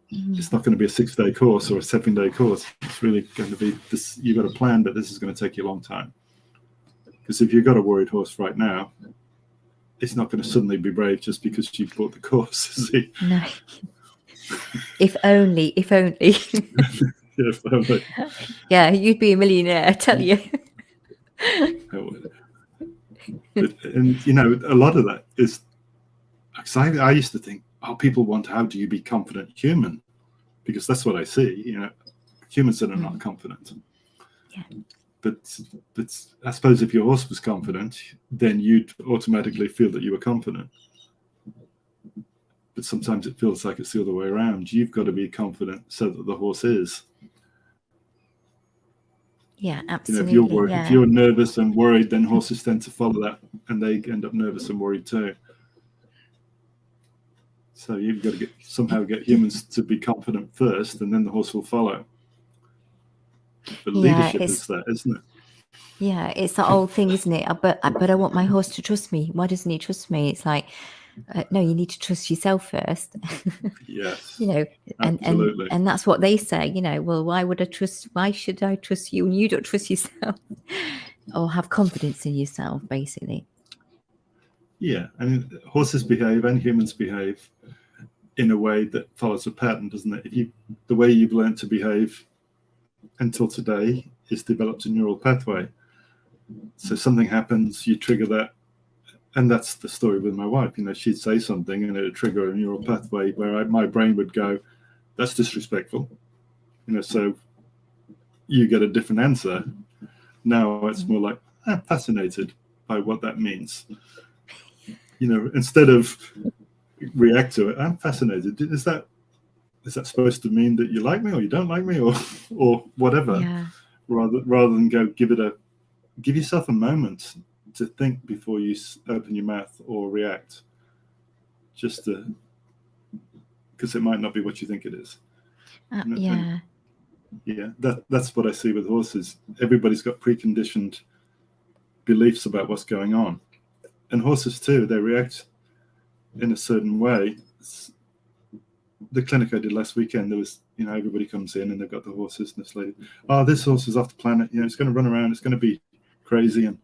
it's not going to be a 6-day course or a 7-day course. It's really going to be this. You've got a plan, but this is going to take you a long time. Because if you've got a worried horse right now, it's not going to suddenly be brave just because you bought the course, is it? No. If only. If only. Yeah, you'd be a millionaire, I tell you. And a lot of that is, because I used to think, people want, how do you be confident human? Because that's what I see, humans that are not confident. Yeah. But I suppose if your horse was confident, then you'd automatically feel that you were confident. But sometimes it feels like it's the other way around. You've got to be confident so that the horse is. Yeah, You know, if you're absolutely. worried, if Yeah. you're nervous and worried, then horses tend to follow that, and they end up nervous and worried too. So you've got to somehow get humans to be confident first, and then the horse will follow. But Yeah, leadership is that, isn't it? yeah, it's that old thing, isn't it? But I want my horse to trust me. Why doesn't he trust me? It's like, no, you need to trust yourself first. Yes, You know, absolutely. and that's what they say. You know, well, why should I trust you and you don't trust yourself, or have confidence in yourself, basically? Yeah, I mean, horses behave and humans behave in a way that follows a pattern, doesn't it? The way you've learned to behave until today is developed a neural pathway. So something happens, you trigger that, and that's the story with my wife. You know, she'd say something and it'd trigger a neural pathway where my brain would go, "That's disrespectful." You know, so you get a different answer. Now it's more like, "I'm fascinated by what that means." You know, instead of react to it, "I'm fascinated. Is that supposed to mean that you like me or you don't like me or whatever?" Yeah. Rather than give yourself a moment to think before you open your mouth or react, just because it might not be what you think it is. Yeah. Yeah, that's what I see with horses. Everybody's got preconditioned beliefs about what's going on, and horses too. They react in a certain way. The clinic I did last weekend, there was, you know, everybody comes in and they've got the horses, and this lady, "Oh, this horse is off the planet. You know, it's going to run around. It's going to be crazy." And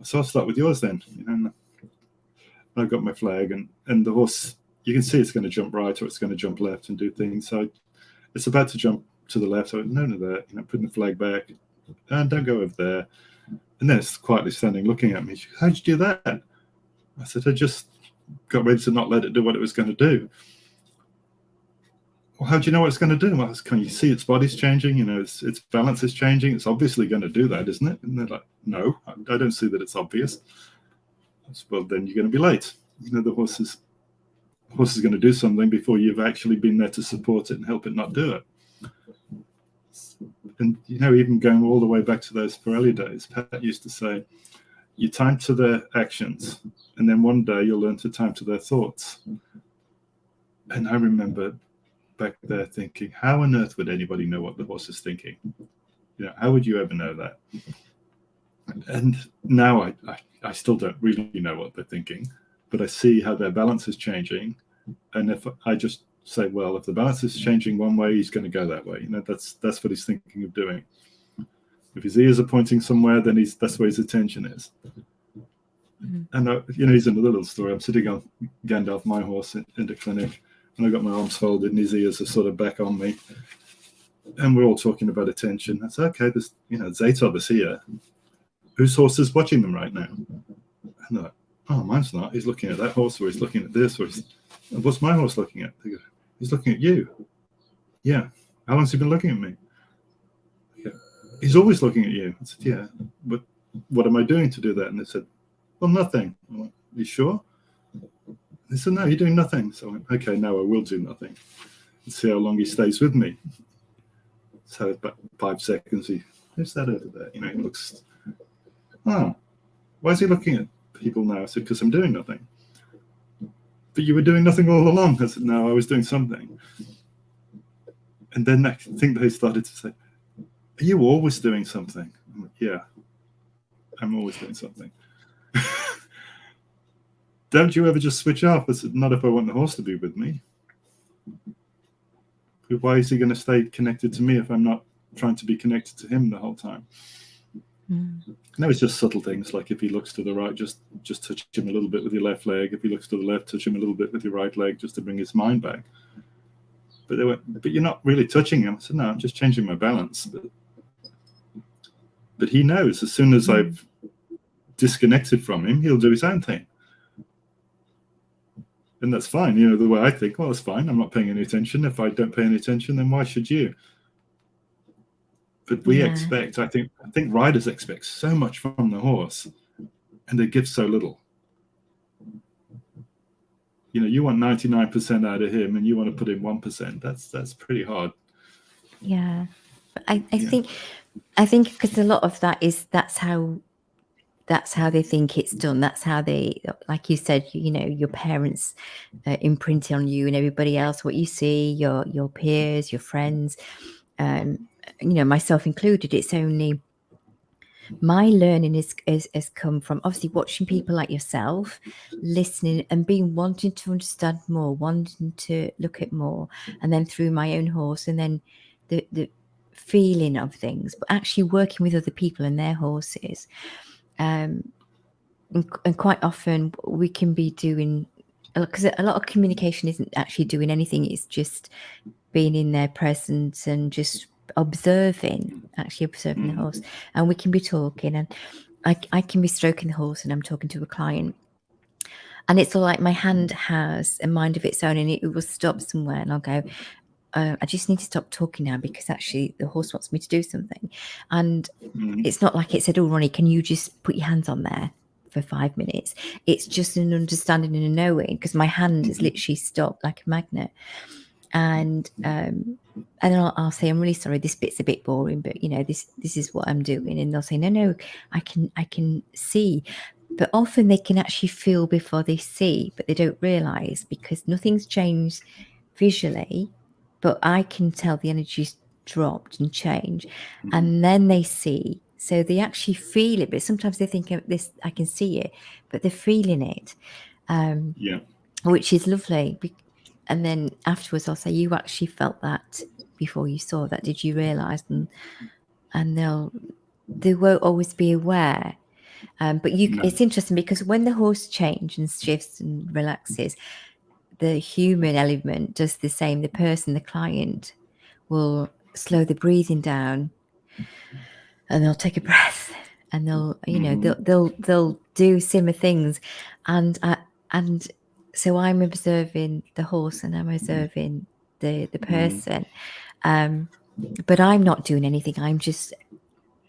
so I'll start with yours then. You know, and I've got my flag, and the horse, you can see it's going to jump right or it's going to jump left and do things. So it's about to jump to the left. So no, that, you know, putting the flag back, and don't go over there. And then it's quietly standing looking at me. She goes, "How'd you do that?" I said, "I just got ready to not let it do what it was going to do." "Well, how do you know what it's going to do?" "Well, can you see its body's changing? You know, its balance is changing. It's obviously going to do that, isn't it?" And they're like, "No, I don't see that it's obvious." I said, "Well, then you're going to be late. You know, the horse is going to do something before you've actually been there to support it and help it not do it." And, you know, even going all the way back to those Pirelli days, Pat used to say, "You time to their actions, and then one day you'll learn to time to their thoughts." And I remember back there thinking, how on earth would anybody know what the horse is thinking? You know, how would you ever know that? And now I still don't really know what they're thinking, but I see how their balance is changing. And if I just say, well, if the balance is changing one way, he's going to go that way. You know, that's what he's thinking of doing. If his ears are pointing somewhere, then that's where his attention is. Mm-hmm. And you know, here's another little story. I'm sitting on Gandalf, my horse, in the clinic, and I've got my arms folded, and his ears are sort of back on me. And we're all talking about attention. I said, "Okay, there's 8 of us here. Whose horse is watching them right now?" And they're like, "Oh, mine's not. He's looking at that horse, or he's looking at this, or what's my horse looking at?" They go, "He's looking at you." "Yeah. How long's he been looking at me?" "Yeah. He's always looking at you." I said, "Yeah, but what am I doing to do that?" And they said, "Well, nothing." I went, "You sure?" They said, "No, you're doing nothing." So I went, "Okay, no, I will do nothing. Let's see how long he stays with me." So about 5 seconds, who's that over there? You know, he looks, "Oh, why is he looking at people now?" I said, "Because I'm doing nothing." "But you were doing nothing all along." I said, "No, I was doing something." And then I think they started to say, "Are you always doing something?" I'm like, "Yeah, I'm always doing something." "Don't you ever just switch off?" I said, "Not if I want the horse to be with me. Why is he going to stay connected to me if I'm not trying to be connected to him the whole time?" No, it's just subtle things, like if he looks to the right, just touch him a little bit with your left leg. If he looks to the left, touch him a little bit with your right leg, just to bring his mind back. But they went, "But you're not really touching him." I said, "No, I'm just changing my balance." But he knows as soon as I've disconnected from him, he'll do his own thing. And that's fine. You know, the way I think, well, that's fine. I'm not paying any attention. If I don't pay any attention, then why should you? But we expect, I think riders expect so much from the horse, and they give so little. You know, you want 99% out of him, and you want to put in 1%. That's pretty hard. Yeah, I think because a lot of that is that's how they think it's done. That's how they, like you said, your parents imprint on you and everybody else what you see, your peers, your friends, myself included. It's only my learning has come from obviously watching people like yourself, listening and wanting to understand more, wanting to look at more, and then through my own horse, and then the feeling of things, but actually working with other people and their horses. And quite often we can be doing, because a lot of communication isn't actually doing anything, it's just being in their presence and just observing the horse. And we can be talking, and I can be stroking the horse and I'm talking to a client, and it's all like my hand has a mind of its own, and it will stop somewhere and I'll go, I just need to stop talking now because actually the horse wants me to do something. And it's not like it said, oh, Ronnie, can you just put your hands on there for 5 minutes? It's just an understanding and a knowing, because my hand has literally stopped like a magnet. And then I'll say, I'm really sorry, this bit's a bit boring, but this is what I'm doing. And they'll say, no, I can see. But often they can actually feel before they see, but they don't realize, because nothing's changed visually, but I can tell the energy's dropped and changed, and then they see. So they actually feel it, but sometimes they think this, I can see it, but they're feeling it, which is lovely. And then afterwards I'll say, you actually felt that before you saw that, did you realize? And they won't always be aware. But it's interesting, because when the horse changes and shifts and relaxes, the human element does the same. The person, the client, will slow the breathing down, and they'll take a breath, and they'll they'll do similar things, and so I'm observing the horse and I'm observing the person, but I'm not doing anything. I'm just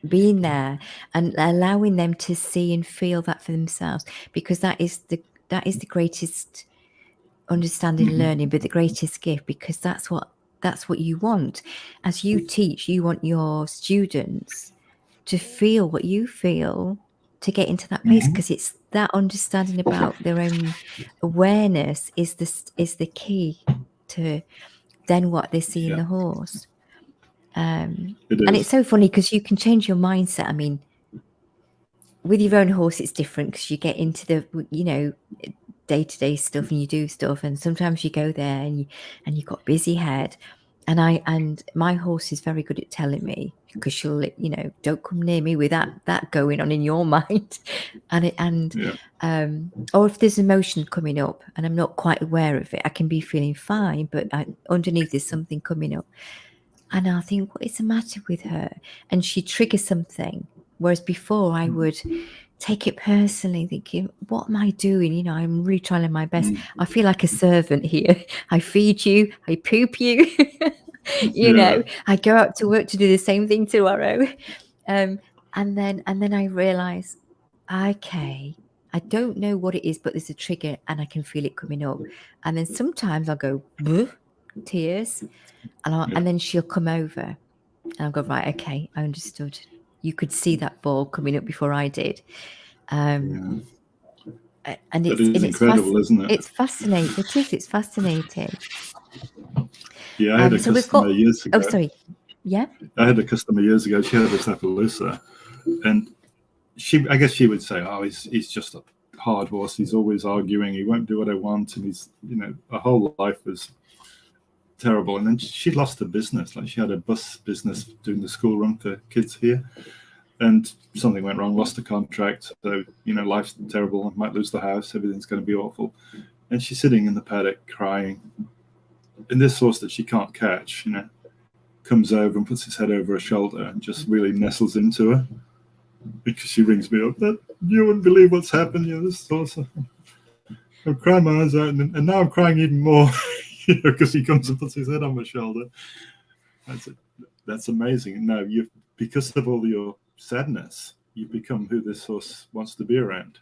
being there and allowing them to see and feel that for themselves, because that is the greatest understanding and learning, but the greatest gift, because that's what you want. As you teach, you want your students to feel what you feel, to get into that place, because it's that understanding about their own awareness is the key to then what they see in the horse. And it's so funny because you can change your mindset. I mean, with your own horse, it's different because you get into the, day-to-day stuff and you do stuff. And sometimes you go there and you've got busy head. And my horse is very good at telling me, because she'll, don't come near me with that going on in your mind. Or if there's emotion coming up and I'm not quite aware of it, I can be feeling fine, but underneath there's something coming up. And I'll think, what is the matter with her? And she triggers something. Whereas before I would take it personally, thinking, what am I doing? I'm really trying my best. I feel like a servant here. I feed you, I poop you, I go out to work to do the same thing tomorrow. And then I realize, okay, I don't know what it is, but there's a trigger and I can feel it coming up. And then sometimes I'll go, tears. And then she'll come over and I'll go, right, okay, I understood. You could see that ball coming up before I did. And it's incredible, isn't it? It's fascinating. It is. It's fascinating. Yeah, I had a customer years ago. Oh, sorry. Yeah? I had a customer years ago. She had a Appaloosa. And I guess she would say, oh, he's just a hard horse. He's always arguing. He won't do what I want. And he's, her whole life was terrible. And then she lost her business. Like, she had a bus business doing the school run for kids here, and something went wrong, lost the contract. So, life's terrible. I might lose the house. Everything's going to be awful. And she's sitting in the paddock crying. And this horse that she can't catch, comes over and puts his head over her shoulder and just really nestles into her, because she rings me up. You wouldn't believe what's happened. This horse. I'm crying my eyes out, and now I'm crying even more. Because he comes and puts his head on my shoulder. That's amazing. Now, because of all your sadness, you become who this horse wants to be around.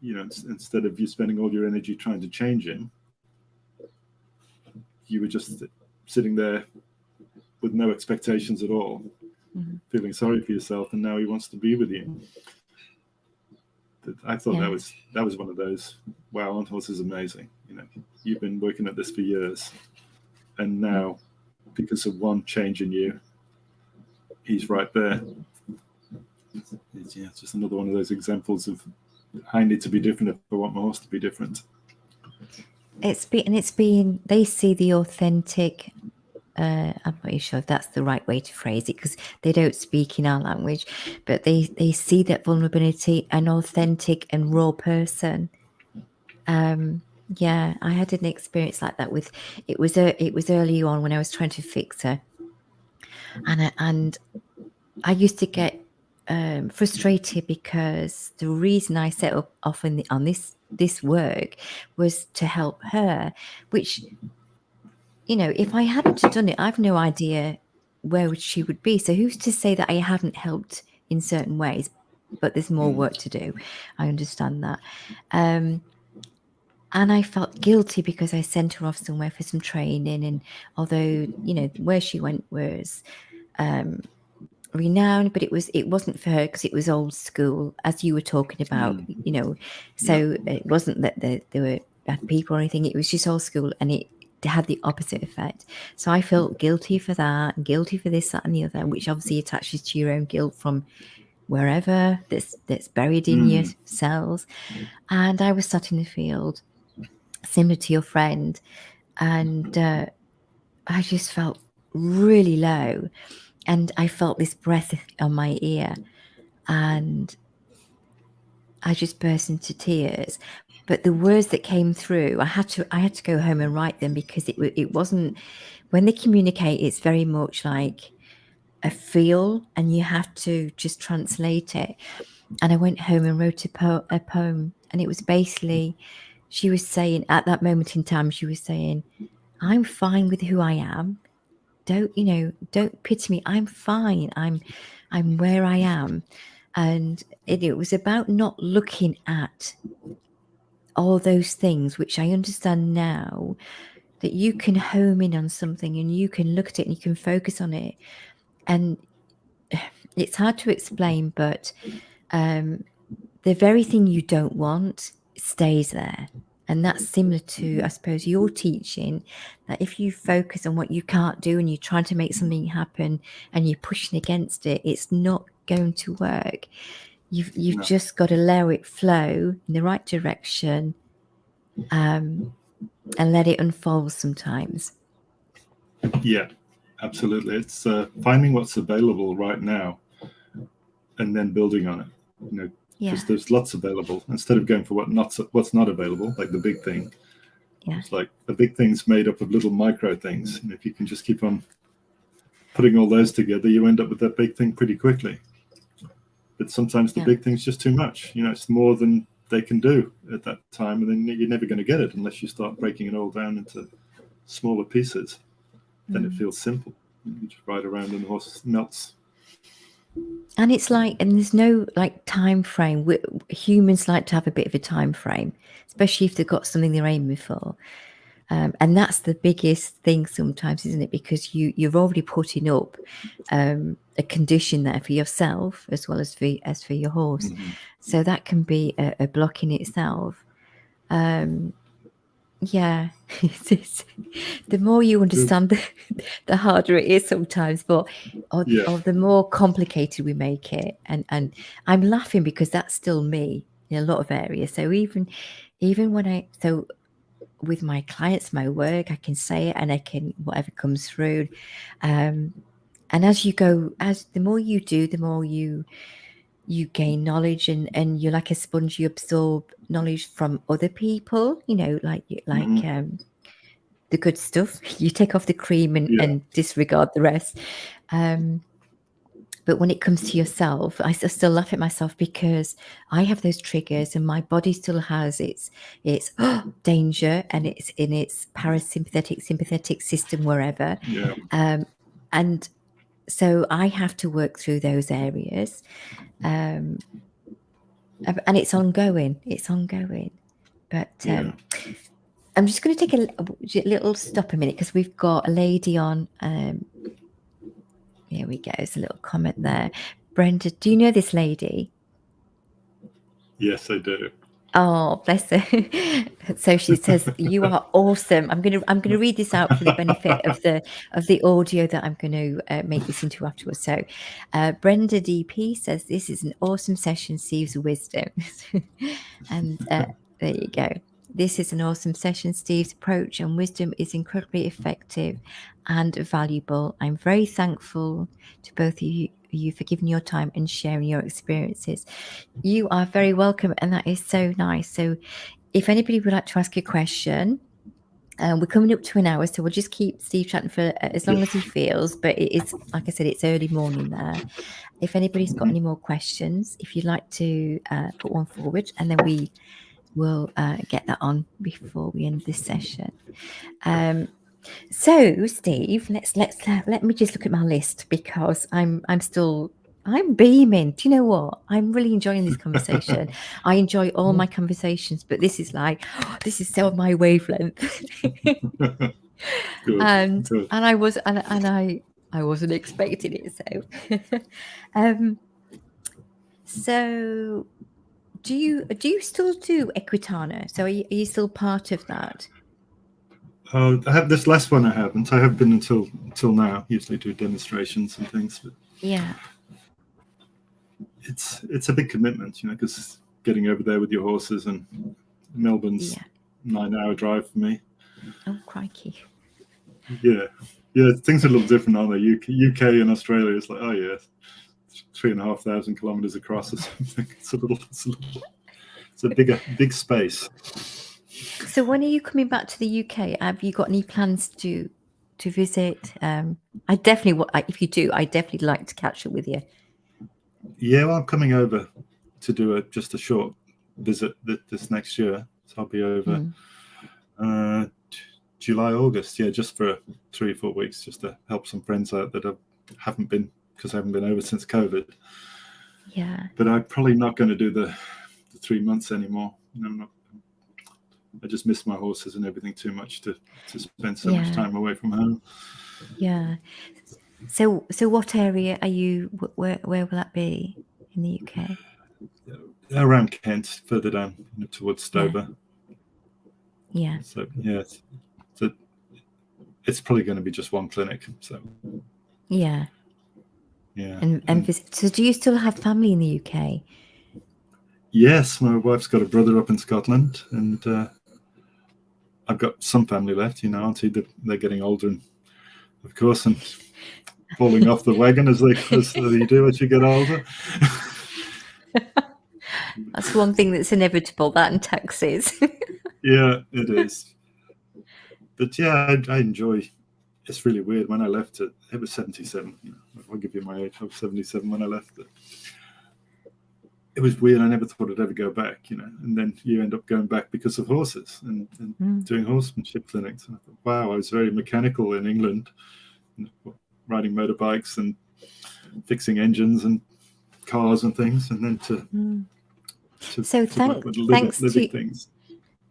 Instead of you spending all your energy trying to change him, you were just sitting there with no expectations at all, feeling sorry for yourself, and now he wants to be with you. I thought that was one of those, wow, on horse is amazing. You've been working at this for years, and now because of one change in you, he's right there. It's just another one of those examples of I need to be different if I want my horse to be different. It's been they see the authentic. I'm not really sure if that's the right way to phrase it, because they don't speak in our language, but they see that vulnerability, an authentic and raw person. Yeah, I had an experience like that with it was early on when I was trying to fix her, and I used to get frustrated because the reason I set up often on this work was to help her, which, if I hadn't done it, I've no idea where she would be. So who's to say that I haven't helped in certain ways, but there's more work to do. I understand that. And I felt guilty because I sent her off somewhere for some training. And although, where she went was renowned, but it wasn't for her because it was old school, as you were talking about, so it wasn't that there were bad people or anything. It was just old school, and it had the opposite effect. So I felt guilty for that, and guilty for this, that, and the other, which obviously attaches to your own guilt from wherever that's buried in your cells. And I was sat in the field, similar to your friend, and I just felt really low, and I felt this breath on my ear, and I just burst into tears. But the words that came through, I had to go home and write them, because it wasn't, when they communicate, it's very much like a feel, and you have to just translate it. And I went home and wrote a poem, and it was basically, she was saying, at that moment in time, she was saying, I'm fine with who I am. Don't pity me. I'm fine. I'm where I am. And it was about not looking at all those things, which I understand now, that you can home in on something and you can look at it and you can focus on it. And it's hard to explain, but the very thing you don't want stays there. And that's similar to, I suppose, your teaching, that if you focus on what you can't do and you're trying to make something happen and you're pushing against it, it's not going to work. You've just got to allow it flow in the right direction, and let it unfold sometimes. Yeah, absolutely. It's finding what's available right now and then building on it. Because there's lots available. Instead of going for what's not available, like the big thing. It's like the big thing's made up of little micro things. And if you can just keep on putting all those together, you end up with that big thing pretty quickly. But sometimes the big thing's just too much. It's more than they can do at that time, and then you're never going to get it unless you start breaking it all down into smaller pieces. Then it feels simple. You just ride around and the horse melts. And it's like, and there's no like time frame. Humans like to have a bit of a time frame, especially if they've got something they're aiming for. And that's the biggest thing sometimes, isn't it? Because you're already putting up a condition there for yourself as well as for your horse. So that can be a block in itself. Yeah, the more you understand, the harder it is sometimes. But or the more complicated we make it, and I'm laughing because that's still me in a lot of areas. So even when with my clients, my work, I can say it, and I can, whatever comes through. And as the more you do, the more you gain knowledge, and you're like a sponge. You absorb knowledge from other people, like the good stuff. You take off the cream and disregard the rest. But when it comes to yourself, I still laugh at myself because I have those triggers, and my body still has its danger, and it's in its parasympathetic, sympathetic system, wherever. And so I have to work through those areas. And it's ongoing. But I'm just going to take a little stop a minute, because we've got a lady on Here we go. There's a little comment there. Brenda, do you know this lady? Yes, I do. Oh, bless her. So she says, "You are awesome." I'm gonna read this out for the benefit of the audio that I'm going to make this into afterwards. So, Brenda DP says, "This is an awesome session, Steve's wisdom," and there you go. This is an awesome session. Steve's approach and wisdom is incredibly effective and valuable. I'm very thankful to both of you for giving your time and sharing your experiences. You are very welcome, and that is so nice. So if anybody would like to ask a question, we're coming up to an hour, so we'll just keep Steve chatting for as long as he feels, but it is, like I said, it's early morning there. If anybody's got any more questions, if you'd like to put one forward, and then we will get that on before we end this session. So Steve, let me just look at my list, because I'm beaming. Do you know what? I'm really enjoying this conversation. I enjoy all my conversations, but this is like, this is so my wavelength. Good. and Good. I wasn't expecting it. So do you still do Equitana? So are you still part of that? I have this last one. I haven't. I have been until now. Usually do demonstrations and things, but Yeah. It's a big commitment, because getting over there with your horses, and Melbourne's 9-hour drive for me. Oh, crikey. Yeah, things are a little different, aren't they? UK and Australia is like, oh yeah, 3,500 kilometers across or something. It's a big space. So when are you coming back to the UK? Have you got any plans to visit? I definitely, if you do, I definitely like to catch up with you. Yeah, well, I'm coming over to do just a short visit this next year. So I'll be over July, August. Yeah, just for 3 or 4 weeks, just to help some friends out that haven't been, because I haven't been over since COVID. Yeah. But I'm probably not going to do the 3 months anymore. I just miss my horses and everything too much to spend so much time away from home. Yeah. So what area are you? Where will that be in the UK? Around Kent, further down towards Stover. Yeah. So yeah, it's probably going to be just one clinic. So yeah. Yeah. And visit. So do you still have family in the UK? Yes, my wife's got a brother up in Scotland, and I've got some family left. Auntie, they're getting older, and of course, and falling off the wagon as you do as you get older. That's one thing that's inevitable, that and taxes. Yeah, it is. But yeah, I enjoy. It's really weird. When I left it was 77. I'll give you my age. I was 77 when I left it. It was weird. I never thought I'd ever go back, and then you end up going back because of horses and doing horsemanship clinics. And I thought, wow, I was very mechanical in England, riding motorbikes and fixing engines and cars and things, and then to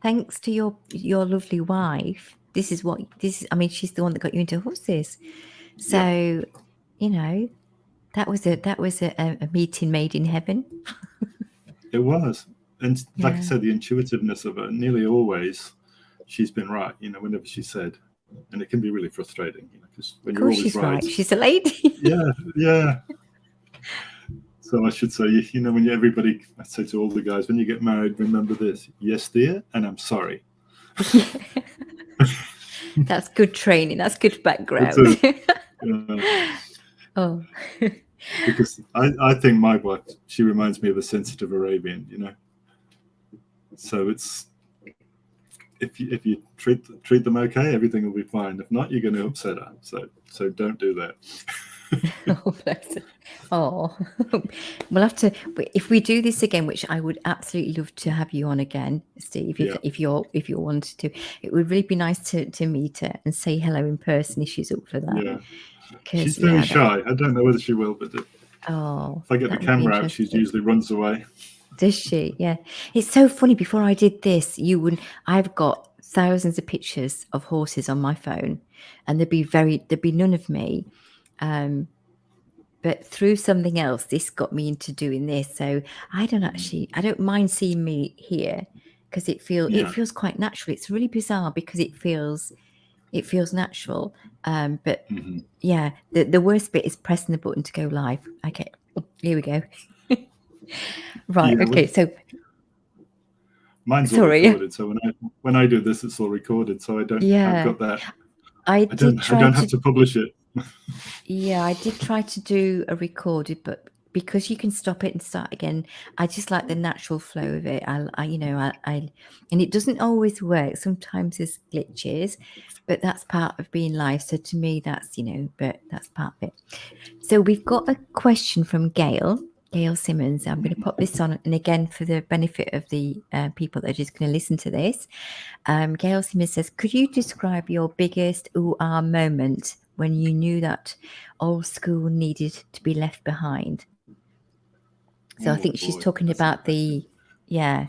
thanks to your lovely wife. I mean, she's the one that got you into horses. So, that was a meeting made in heaven. It was. And like I said, the intuitiveness of her, nearly always she's been right, whenever she said. And it can be really frustrating, because when you're always right. She's a lady. Yeah. So I should say, when I say to all the guys, when you get married, remember this: yes, dear, and I'm sorry. That's good training. That's good background. Oh. Because I think my wife, she reminds me of a sensitive Arabian, So it's if you treat them okay, everything will be fine. If not, you're going to upset her. So don't do that. Oh, bless her. Oh, we'll have to. If we do this again, which I would absolutely love to have you on again, Steve. If you wanted to, it would really be nice to meet her and say hello in person if she's up for that. Yeah. She's very shy. I don't know whether she will, but if I get the camera out, she usually runs away. Does she? Yeah. It's so funny. Before I did this, I've got thousands of pictures of horses on my phone, and there'd be none of me. but through something else, this got me into doing this. So I don't mind seeing me here, because it feels quite natural. It's really bizarre because it feels natural. But yeah, the worst bit is pressing the button to go live. Okay, here we go. Right. Yeah, okay. So mine's all sorry. recorded. So when I do this, it's all recorded. So I don't. Yeah. I've got that. I don't have to publish it. Yeah, I did try to do a recorded, but because you can stop it and start again, I just like the natural flow of it. And it doesn't always work. Sometimes there's glitches, but that's part of being live. So to me, that's but that's part of it. So we've got a question from Gail Simmons. I'm going to pop this on, and again, for the benefit of the people that are just going to listen to this, Gail Simmons says, could you describe your biggest ooh-ah moment when you knew that old school needed to be left behind? So I think she's talking about the, yeah.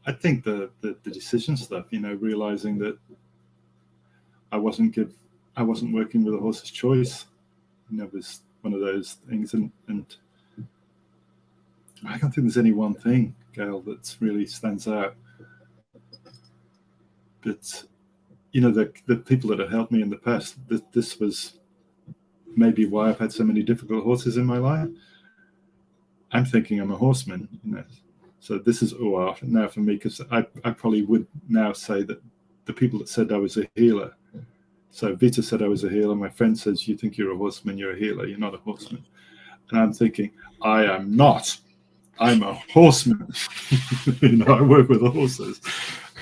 I think the decision stuff, realizing that I wasn't working with a horse's choice, was one of those things. And I don't think there's any one thing, Gail, that really stands out. But the people that have helped me in the past, this was maybe why I've had so many difficult horses in my life. I'm thinking I'm a horseman, so this is now for me, because I probably would now say that the people that said I was a healer. So Vita said I was a healer. My friend says, you think you're a horseman, you're a healer, you're not a horseman. And I'm thinking, I am not. I'm a horseman. I work with horses.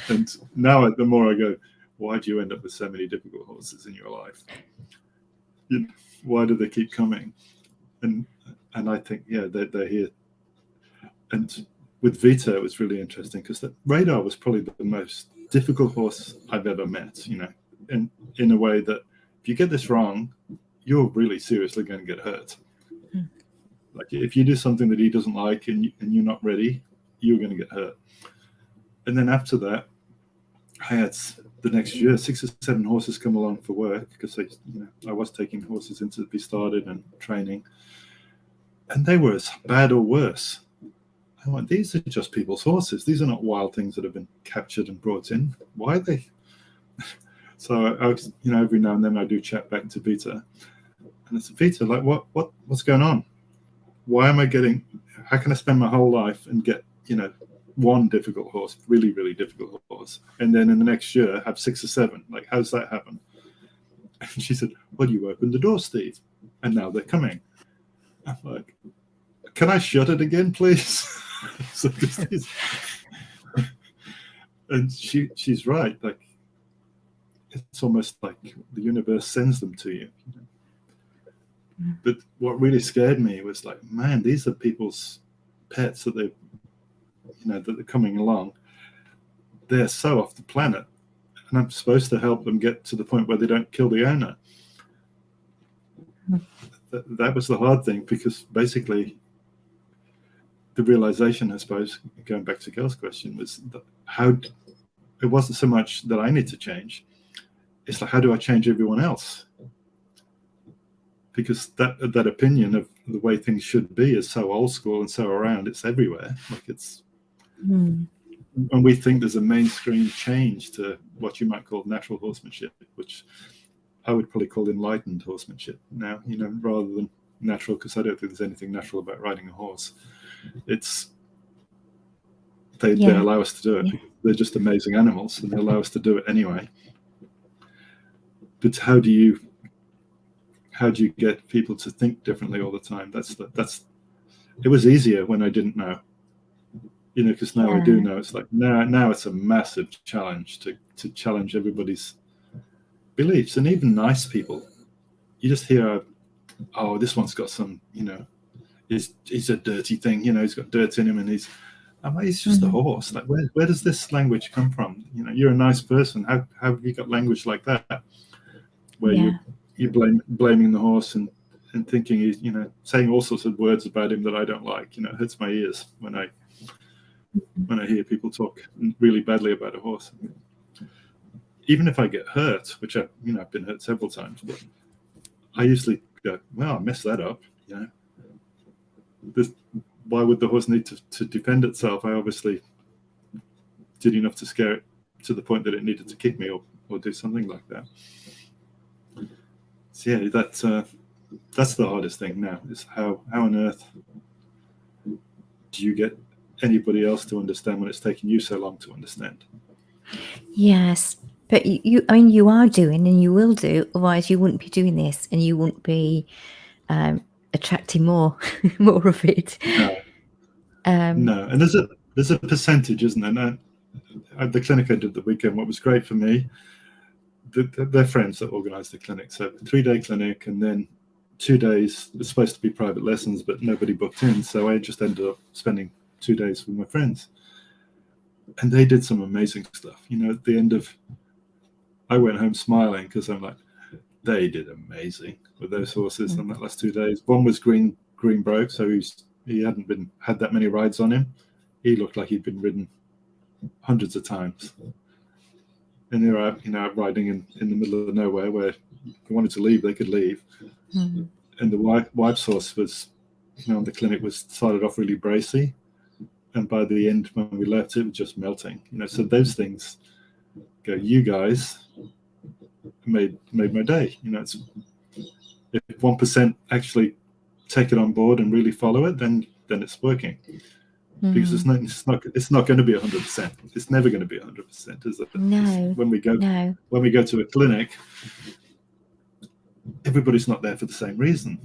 And now the more I go, why do you end up with so many difficult horses in your life? Why do they keep coming? And I think, they're here. And with Vita, it was really interesting because the Radar was probably the most difficult horse I've ever met, in a way that if you get this wrong, you're really seriously going to get hurt. Like if you do something that he doesn't like and you're not ready, you're going to get hurt. And then after that, I had the next year 6 or 7 horses come along for work, because I was taking horses in to be started and training, and they were as bad or worse. I went, these are just people's horses. These are not wild things that have been captured and brought in. Why are they? So I was, every now and then I do chat back to Vita, and I said, Vita, like what's going on? Why am I how can I spend my whole life and get, one difficult horse, really, really difficult horse, and then in the next year have 6 or 7? Like, how does that happen? And she said, well, you opened the door, Steve, and now they're coming. I'm like, can I shut it again, please? So and she's right. Like, it's almost like the universe sends them to you. But what really scared me was like, man, these are people's pets that that they're coming along. They're so off the planet, and I'm supposed to help them get to the point where they don't kill the owner. That was the hard thing, because basically the realization, I suppose, going back to Gail's question, was that it wasn't so much that I need to change. It's like, how do I change everyone else? Because that opinion of the way things should be is so old school and so around. It's everywhere. Like it's, and we think there's a mainstream change to what you might call natural horsemanship, which I would probably call enlightened horsemanship now, rather than natural, because I don't think there's anything natural about riding a horse. It's they allow us to do it. They're just amazing animals, and they allow us to do it anyway. But how do you get people to think differently all the time? It was easier when I didn't know, because now I do know. It's like now it's a massive challenge to challenge everybody's beliefs. And even nice people, you just hear, oh, this one's got some, he's a dirty thing, he's got dirt in him, and he's just a horse. Like, where does this language come from? You're a nice person. How have you got language like that, where you're blaming the horse and thinking he's, saying all sorts of words about him that I don't like. It hurts my ears when I hear people talk really badly about a horse. even if I get hurt, which I've been hurt several times, but I usually go, well, I messed that up. Why would the horse need to defend itself? I obviously did enough to scare it to the point that it needed to kick me or do something like that. So yeah, that's the hardest thing now, is how on earth do you get anybody else to understand when it's taken you so long to understand? Yes, but you are doing, and you will do, otherwise you wouldn't be doing this, and you wouldn't be attracting more of it. No, and there's a percentage, isn't there? At the clinic I did the weekend, what was great for me, they're friends that organised the clinic. So 3-day clinic, and then 2 days, it's supposed to be private lessons, but nobody booked in. So I just ended up spending 2 days with my friends. And they did some amazing stuff. At the end of, I went home smiling because I'm like, they did amazing with those horses on that last 2 days. One was green broke, so he hadn't had that many rides on him. He looked like he'd been ridden hundreds of times. And they were out, riding in the middle of nowhere where if they wanted to leave, they could leave. Mm-hmm. And the wife's horse was, on the clinic, started off really bracy. And by the end, when we left, it was just melting. So those things go, you guys made my day. It's, if 1% actually take it on board and really follow it, then it's working. Because it's not going to be 100%. It's never going to be 100%, is it? No. When we go to a clinic, everybody's not there for the same reason.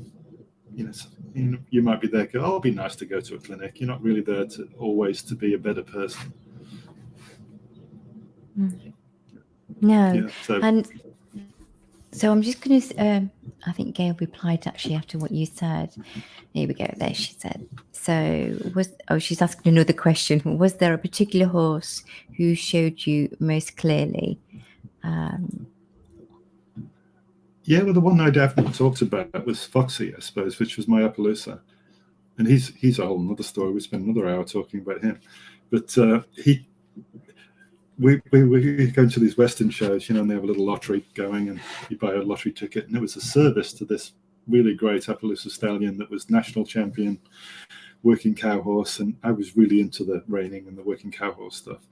You might be there. Go, it'd be nice to go to a clinic. You're not really there to always to be a better person. No. Yeah, and so I'm just going to. I think Gail replied actually after what you said. Here we go. There she said. So she's asking another question. Was there a particular horse who showed you most clearly? Yeah, well, the one I definitely talked about was Foxy, I suppose, which was my Appaloosa. And he's a whole other story. We spent another hour talking about him. But we go to these Western shows, and they have a little lottery going, and you buy a lottery ticket. And it was a service to this really great Appaloosa stallion that was national champion working cow horse. And I was really into the reining and the working cow horse stuff.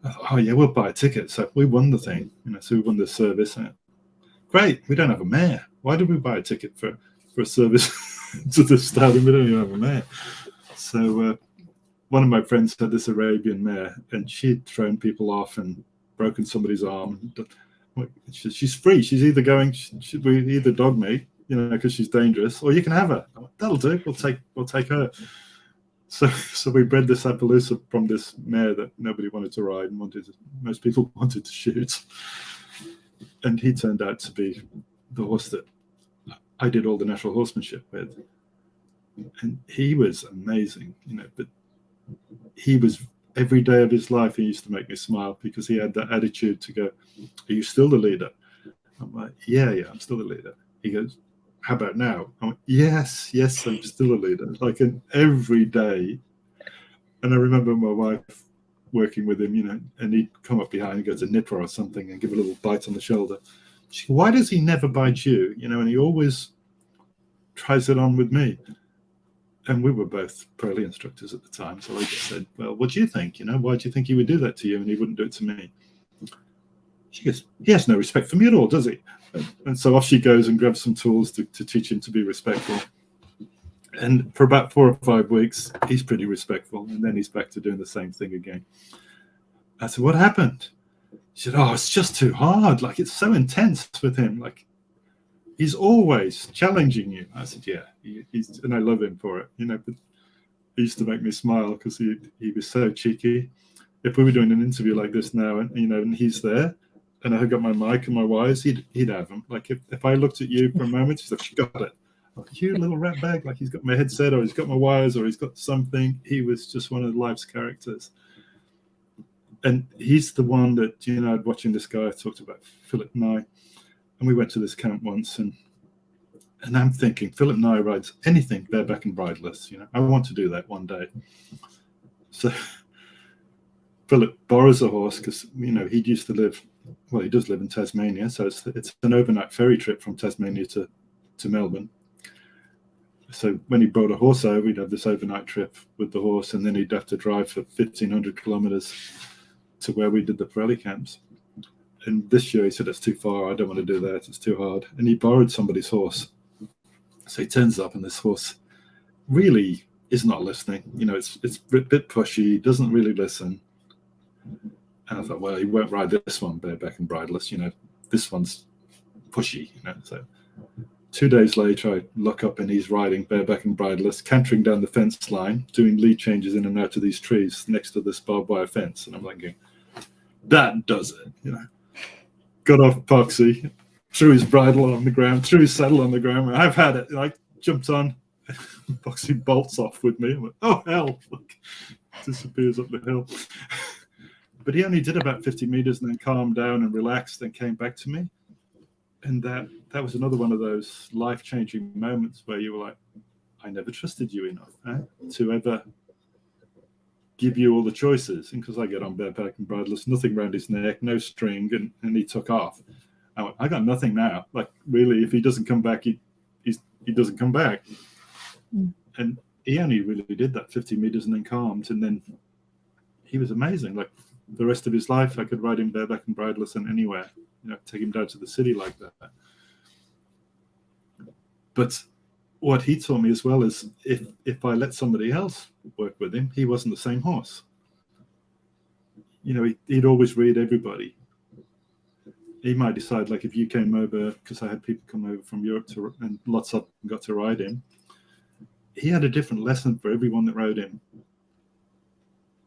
I thought, oh, yeah, we'll buy a ticket. So we won the thing, so we won the service. Great, we don't have a mare. Why did we buy a ticket for a service to the stallion? We don't even have a mare. So one of my friends had this Arabian mare, and she'd thrown people off and broken somebody's arm. She's free. She's either going, we either dog me, because she's dangerous, or you can have her. That'll do. We'll take her. So we bred this Appaloosa from this mare that nobody wanted to ride and most people wanted to shoot. And he turned out to be the horse that I did all the natural horsemanship with. And he was amazing, but he was, every day of his life, he used to make me smile because he had that attitude to go, are you still the leader? I'm like, yeah, I'm still the leader. He goes, how about now? I'm like, yes, I'm still a leader. Like every day. And I remember my wife working with him, and he'd come up behind and go to nip her or something and give a little bite on the shoulder. She goes, why does he never bite you? And he always tries it on with me. And we were both Pearly instructors at the time. So I just said, well, what do you think? Why do you think he would do that to you and he wouldn't do it to me? She goes, he has no respect for me at all, does he? And so off she goes and grabs some tools to teach him to be respectful. And for about 4 or 5 weeks, he's pretty respectful. And then he's back to doing the same thing again. I said, what happened? She said, oh, it's just too hard. Like, it's so intense with him. Like, he's always challenging you. I said, yeah, he's, and I love him for it. But he used to make me smile because he was so cheeky. If we were doing an interview like this now, and he's there, and I got my mic and my wires, he'd have them. Like, if I looked at you for a moment, he's like, she got it. You little rat bag, like he's got my headset or he's got my wires or he's got something. He was just one of life's characters. And he's the one that, watching this guy I talked about, Philip Nye, and we went to this camp once, and I'm thinking, Philip Nye rides anything bareback and bridleless. I want to do that one day. So Philip borrows a horse because, he'd used to live well, he does live in Tasmania, so it's an overnight ferry trip from Tasmania to Melbourne. So when he brought a horse over, he'd have this overnight trip with the horse, and then he'd have to drive for 1,500 kilometers to where we did the Pirelli camps. And this year he said, it's too far, I don't want to do that, it's too hard. And he borrowed somebody's horse. So he turns up, and this horse really is not listening. You know, it's a bit pushy, doesn't really listen. And I thought, well, he won't ride this one bareback and bridleless. You know, this one's pushy, you know. So 2 days later, I look up and he's riding bareback and bridleless, cantering down the fence line, doing lead changes in and out of these trees next to this barbed wire fence. And I'm thinking, that does it, you know. Got off Poxy, threw his bridle on the ground, threw his saddle on the ground. I've had it. I jumped on. Poxy bolts off with me. I went, oh, hell. Look, disappears up the hill. But he only did about 50 meters and then calmed down and relaxed and came back to me. And that was another one of those life-changing moments where you were like, I never trusted you enough to ever give you all the choices. And because I get on bareback and bridleless, nothing around his neck, no string, and he took off. I went, I got nothing now. Like, really, if he doesn't come back, he doesn't come back. Mm. And he only really did that 50 meters and then calmed. And then he was amazing. Like, the rest of his life, I could ride him bareback and bridleless and anywhere, you know, take him down to the city like that. But what he taught me as well is if I let somebody else work with him, he wasn't the same horse. You know, he'd always read everybody. He might decide, like, if you came over, because I had people come over from Europe and lots of them got to ride him, he had a different lesson for everyone that rode him.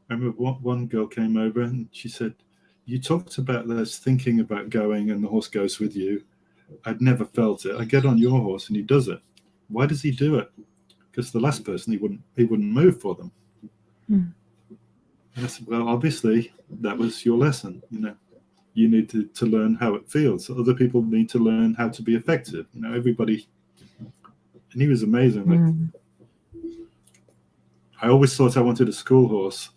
I remember one girl came over and she said, you talked about this thinking about going and the horse goes with you. I'd never felt it. I get on your horse and he does it. Why does he do it? Because the last person, he wouldn't move for them. Mm. And I said, well, obviously that was your lesson. You know, you need to learn how it feels. Other people need to learn how to be effective. You know, everybody. And he was amazing. Like, I always thought I wanted a school horse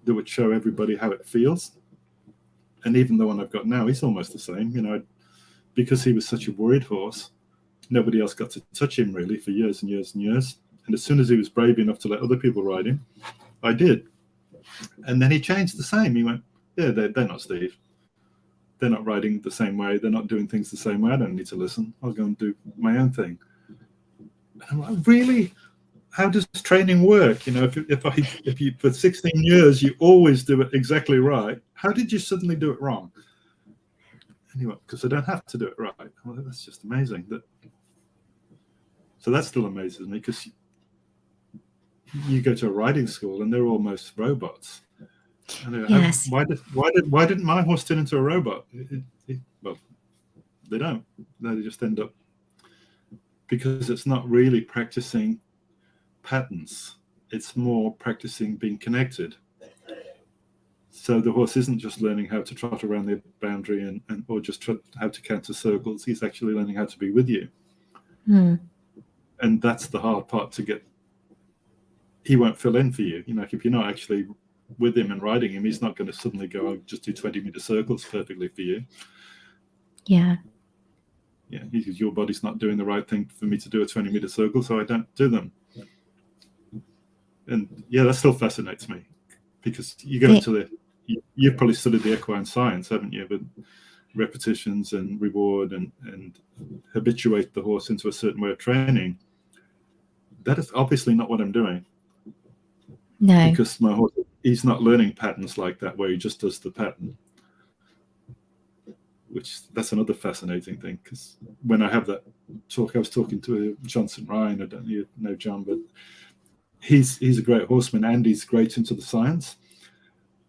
that would show everybody how it feels. And even the one I've got now, he's almost the same. You know, because he was such a worried horse, nobody else got to touch him really for years and years and years. And as soon as he was brave enough to let other people ride him, I did. And then he changed the same. He went, yeah, they're not Steve. They're not riding the same way. They're not doing things the same way. I don't need to listen. I'll go and do my own thing. And I'm like, really? How does training work? You know, if you for 16 years you always do it exactly right, how did you suddenly do it wrong? Anyway, because I don't have to do it right. Well, that's just amazing. So that still amazes me, because you go to a riding school and they're almost robots. And yes. Why didn't my horse turn into a robot? Well, they don't. They just end up, because it's not really practicing patterns. It's more practicing being connected. So the horse isn't just learning how to trot around the boundary and or just how to counter circles. He's actually learning how to be with you. Mm. And that's the hard part to get. He won't fill in for you. You know, if you're not actually with him and riding him, he's not going to suddenly go, I'll just do 20-meter circles perfectly for you. Yeah. Yeah, because your body's not doing the right thing for me to do a 20-meter circle, so I don't do them. And yeah, that still fascinates me, because you go into you've probably studied the equine science, haven't you? But repetitions and reward and habituate the horse into a certain way of training. That is obviously not what I'm doing. No. Because my horse, he's not learning patterns like that where he just does the pattern. That's another fascinating thing, because when I have that talk, I was talking to Johnson Ryan. I don't know John, but he's a great horseman and he's great into the science.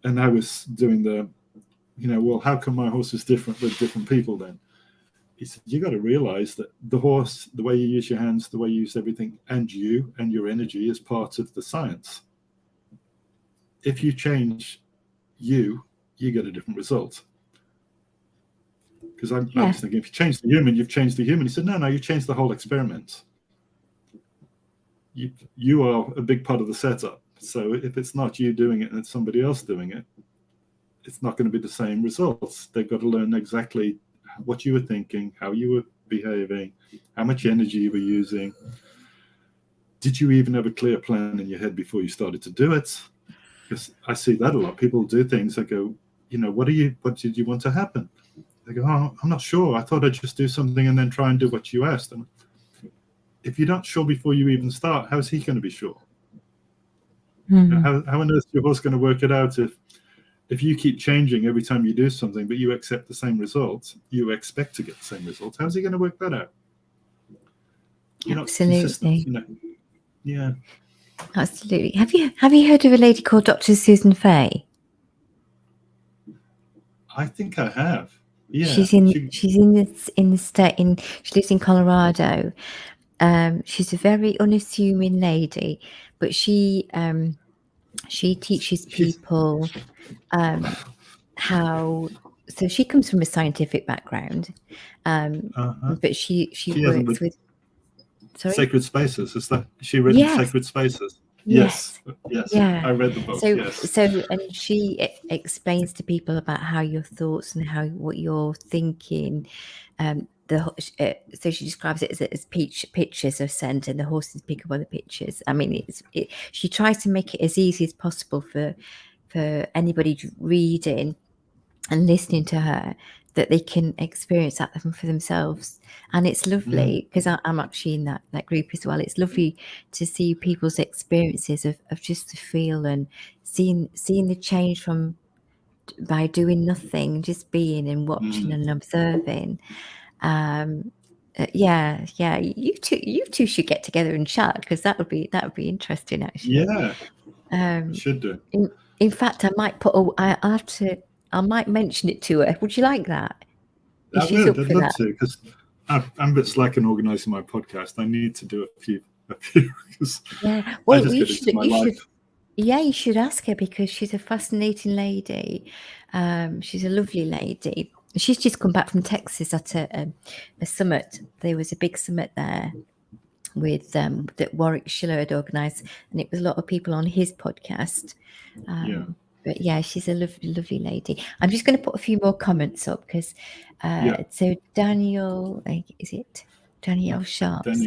And I was doing well, how come my horse is different with different people then? He said, you got to realize that the horse, the way you use your hands, the way you use everything, and you and your energy is part of the science. If you change you get a different result. Because I'm just thinking, if you change the human, you've changed the human. He said, no, you've changed the whole experiment. You are a big part of the setup. So if it's not you doing it and it's somebody else doing it, it's not going to be the same results. They've got to learn exactly what you were thinking, how you were behaving, how much energy you were using. Did you even have a clear plan in your head before you started to do it? Because I see that a lot. People do things. They go, what did you want to happen? They go, oh, I'm not sure. I thought I'd just do something and then try and do what you asked. And if you're not sure before you even start, how's he going to be sure? How on earth is your horse going to work it out if you keep changing every time you do something, but you accept the same results, you expect to get the same results? How's he going to work that out? You're Absolutely. not consistent, Yeah. Absolutely. Have you heard of a lady called Dr. Susan Fay? I think I have. Yeah. She's in the state she lives in Colorado. She's a very unassuming lady, but she teaches people how. So she comes from a scientific background, but she works with. Sorry? Sacred Spaces. Is that she written Sacred Spaces? Yes. Yeah. I read the book. And she explains to people about how your thoughts and what you're thinking. So she describes it as pictures of scent, and the horses pick up on the pictures. I mean, she tries to make it as easy as possible for anybody reading and listening to her, that they can experience that for themselves. And it's lovely because I'm actually in that group as well. It's lovely to see people's experiences of just the feel and seeing the change from by doing nothing, just being and watching and observing. You two should get together and chat, because that would be interesting, actually. Should do. In fact, I might I might mention it to her. Would you like that? I'd love to, because I'm a bit slack in organising my podcast. I need to do a few. Yeah, well, you should ask her, because she's a fascinating lady. She's a lovely lady. She's just come back from Texas at a summit. There was a big summit there with that Warwick Schiller had organised, and it was a lot of people on his podcast. But yeah, she's a lovely lady. I'm just going to put a few more comments up, because so Daniel, is it Danielle Sharps?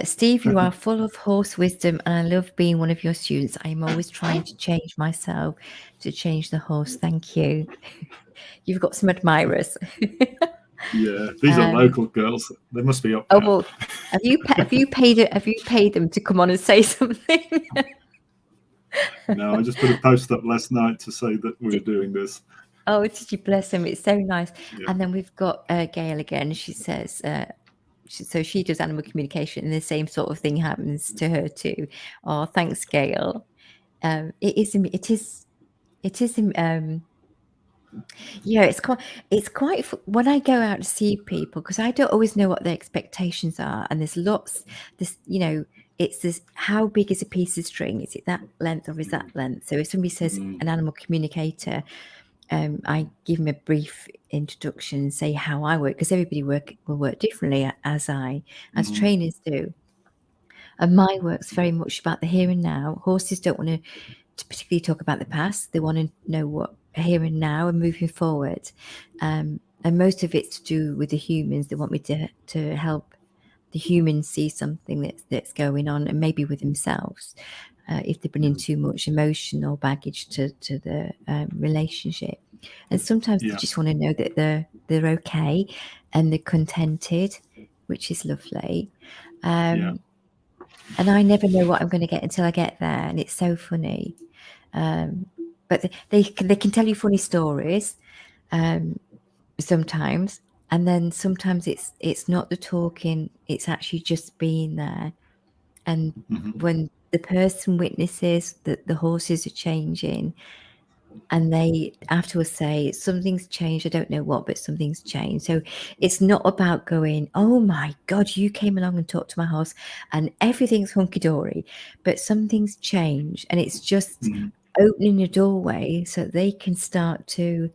Steve, you are full of horse wisdom, and I love being one of your students. I am always trying to change myself to change the horse. Thank you. You've got some admirers. Yeah, these are local girls. They must be up there. Oh, well, have you paid them to come on and say something? No, I just put a post up last night to say that we were doing this. Oh, did you? Bless them. It's so nice. Yeah. And then we've got Gail again. She says, so she does animal communication, and the same sort of thing happens to her too. Oh, thanks, Gail. It is. Yeah, it's quite when I go out to see people, because I don't always know what their expectations are, and there's lots. It's this: how big is a piece of string? Is it that length or is that length? So if somebody says an animal communicator, I give them a brief introduction and say how I work, because everybody will work differently, as trainers do. And my work's very much about the here and now. Horses don't want to particularly talk about the past. They want to know what here and now and moving forward. And most of it's to do with the humans. They want me to help the humans see something that's going on, and maybe with themselves, if they bring in too much emotion or baggage to the relationship. And sometimes they just want to know that they're okay and they're contented, which is lovely. And I never know what I'm going to get until I get there, and it's so funny. But they can tell you funny stories sometimes, and then sometimes it's not the talking; it's actually just being there. And when the person witnesses that the horses are changing, and they afterwards say something's changed, I don't know what, but something's changed. So it's not about going, oh my God, you came along and talked to my horse and everything's hunky-dory, but something's changed, and it's just opening a doorway so they can start to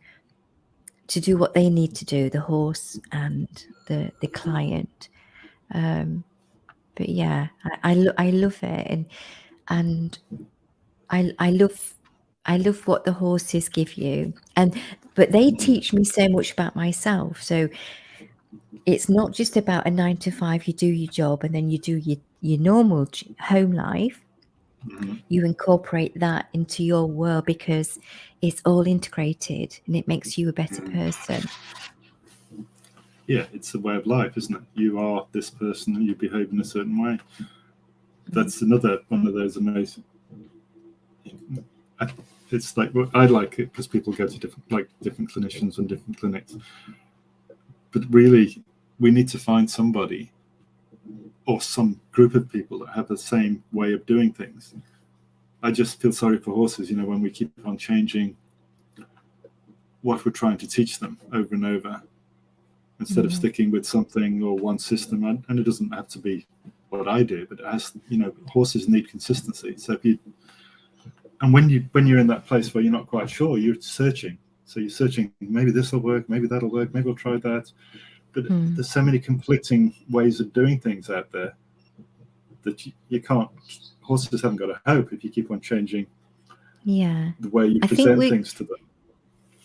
do what they need to do, the horse and the client. But yeah, I love it, and I love I love what the horses give you, but they teach me so much about myself. So it's not just about a 9 to 5, you do your job and then you do your normal home life. Mm-hmm. You incorporate that into your world because it's all integrated and it makes you a better person. Yeah, it's a way of life, isn't it? You are this person and you behave in a certain way. That's another one of those amazing. It's like, I like it because people go to different clinicians and different clinics, but really we need to find somebody or some group of people that have the same way of doing things. I just feel sorry for horses, when we keep on changing what we're trying to teach them over and over, instead of sticking with something or one system. And it doesn't have to be what I do, but it has, horses need consistency. So when you're in that place where you're not quite sure, you're searching. So you're searching, maybe this will work, maybe that'll work, maybe I'll try that. But there's so many conflicting ways of doing things out there that you can't. Horses haven't got a hope if you keep on changing the way you present things to them.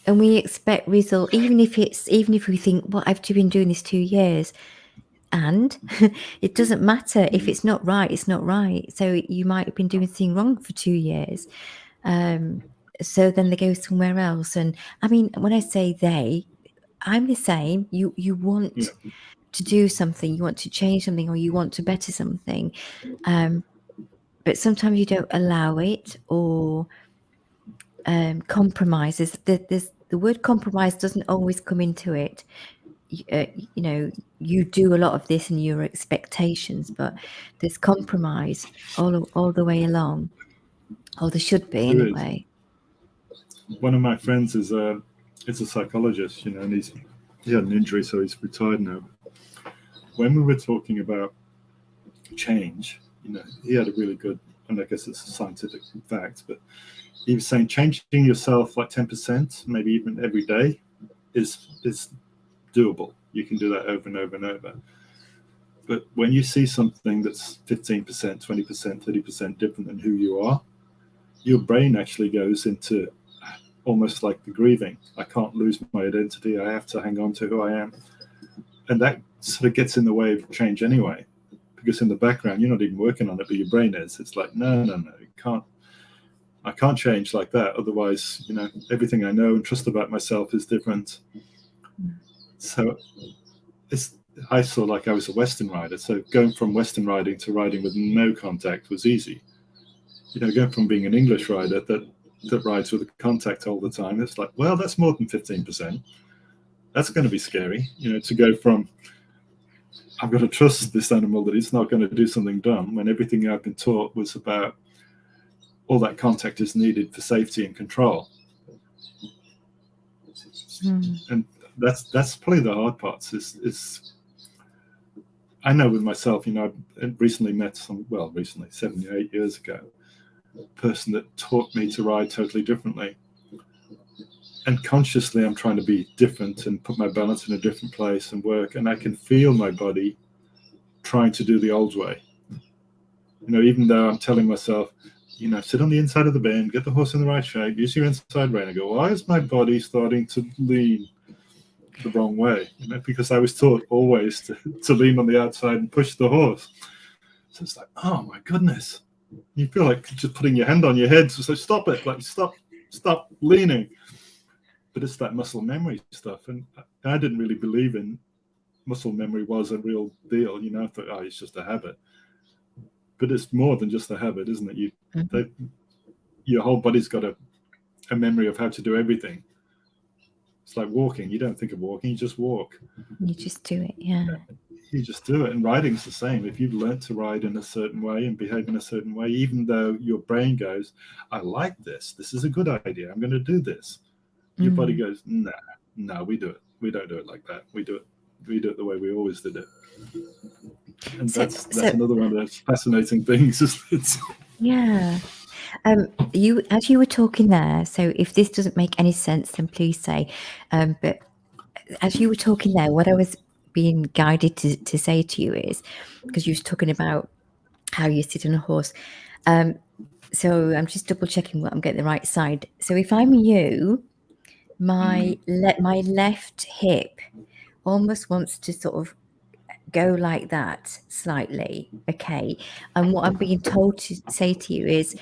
And we expect result, even if we think, well, I've been doing this 2 years, and it doesn't matter if it's not right, it's not right. So you might have been doing something wrong for 2 years. So then they go somewhere else. And I mean, when I say they, I'm the same. You want to do something, you want to change something, or you want to better something. But sometimes you don't allow it, or compromises. The word compromise doesn't always come into it. You do a lot of this in your expectations, but there's compromise all the way along, or there should be anyway. One of my friends is a psychologist, and he had an injury, so he's retired now. When we were talking about change, he had a really good, and I guess it's a scientific fact, but he was saying changing yourself like 10%, maybe even every day, is doable. You can do that over and over and over. But when you see something that's 15%, 20%, 30% different than who you are, your brain actually goes into almost like the grieving. I can't lose my identity. I have to hang on to who I am. And that sort of gets in the way of change anyway, because in the background, you're not even working on it, but your brain is. It's like, no, you can't. I can't change like that. Otherwise, everything I know and trust about myself is different. So I saw like I was a Western rider. So going from Western riding to riding with no contact was easy. Going from being an English rider that rides with contact all the time, it's like, well, that's more than 15%. That's going to be scary, to go from, I've got to trust this animal that it's not going to do something dumb, when everything I've been taught was about all that contact is needed for safety and control. And that's probably the hard parts is I know with myself, I recently met 7 or 8 years ago, a person that taught me to ride totally differently. And consciously, I'm trying to be different and put my balance in a different place and work. And I can feel my body trying to do the old way. Even though I'm telling myself, sit on the inside of the bend, get the horse in the right shape, use your inside rein. I go, why is my body starting to lean the wrong way? Because I was taught always to lean on the outside and push the horse. So it's like, oh my goodness. You feel like just putting your hand on your head. So stop it, like stop leaning. But it's that muscle memory stuff. And I didn't really believe in muscle memory was a real deal. I thought, oh, it's just a habit. But it's more than just a habit, isn't it? Your whole body's got a memory of how to do everything. It's like walking. You don't think of walking, you just walk. You just do it, yeah. You just do it. And riding's the same. If you've learned to ride in a certain way and behave in a certain way, even though your brain goes, I like this. This is a good idea. I'm going to do this. Your body goes, no, we do it. We don't do it like that. We do it the way we always did it. And that's another one of those fascinating things, isn't it? Yeah. As you were talking there, so if this doesn't make any sense, then please say. But as you were talking there, what I was being guided to say to you is, because you were talking about how you sit on a horse. So I'm just double checking what I'm getting the right side. So if I'm you, my left hip almost wants to sort of go like that slightly. Okay. And what I'm being told to say to you is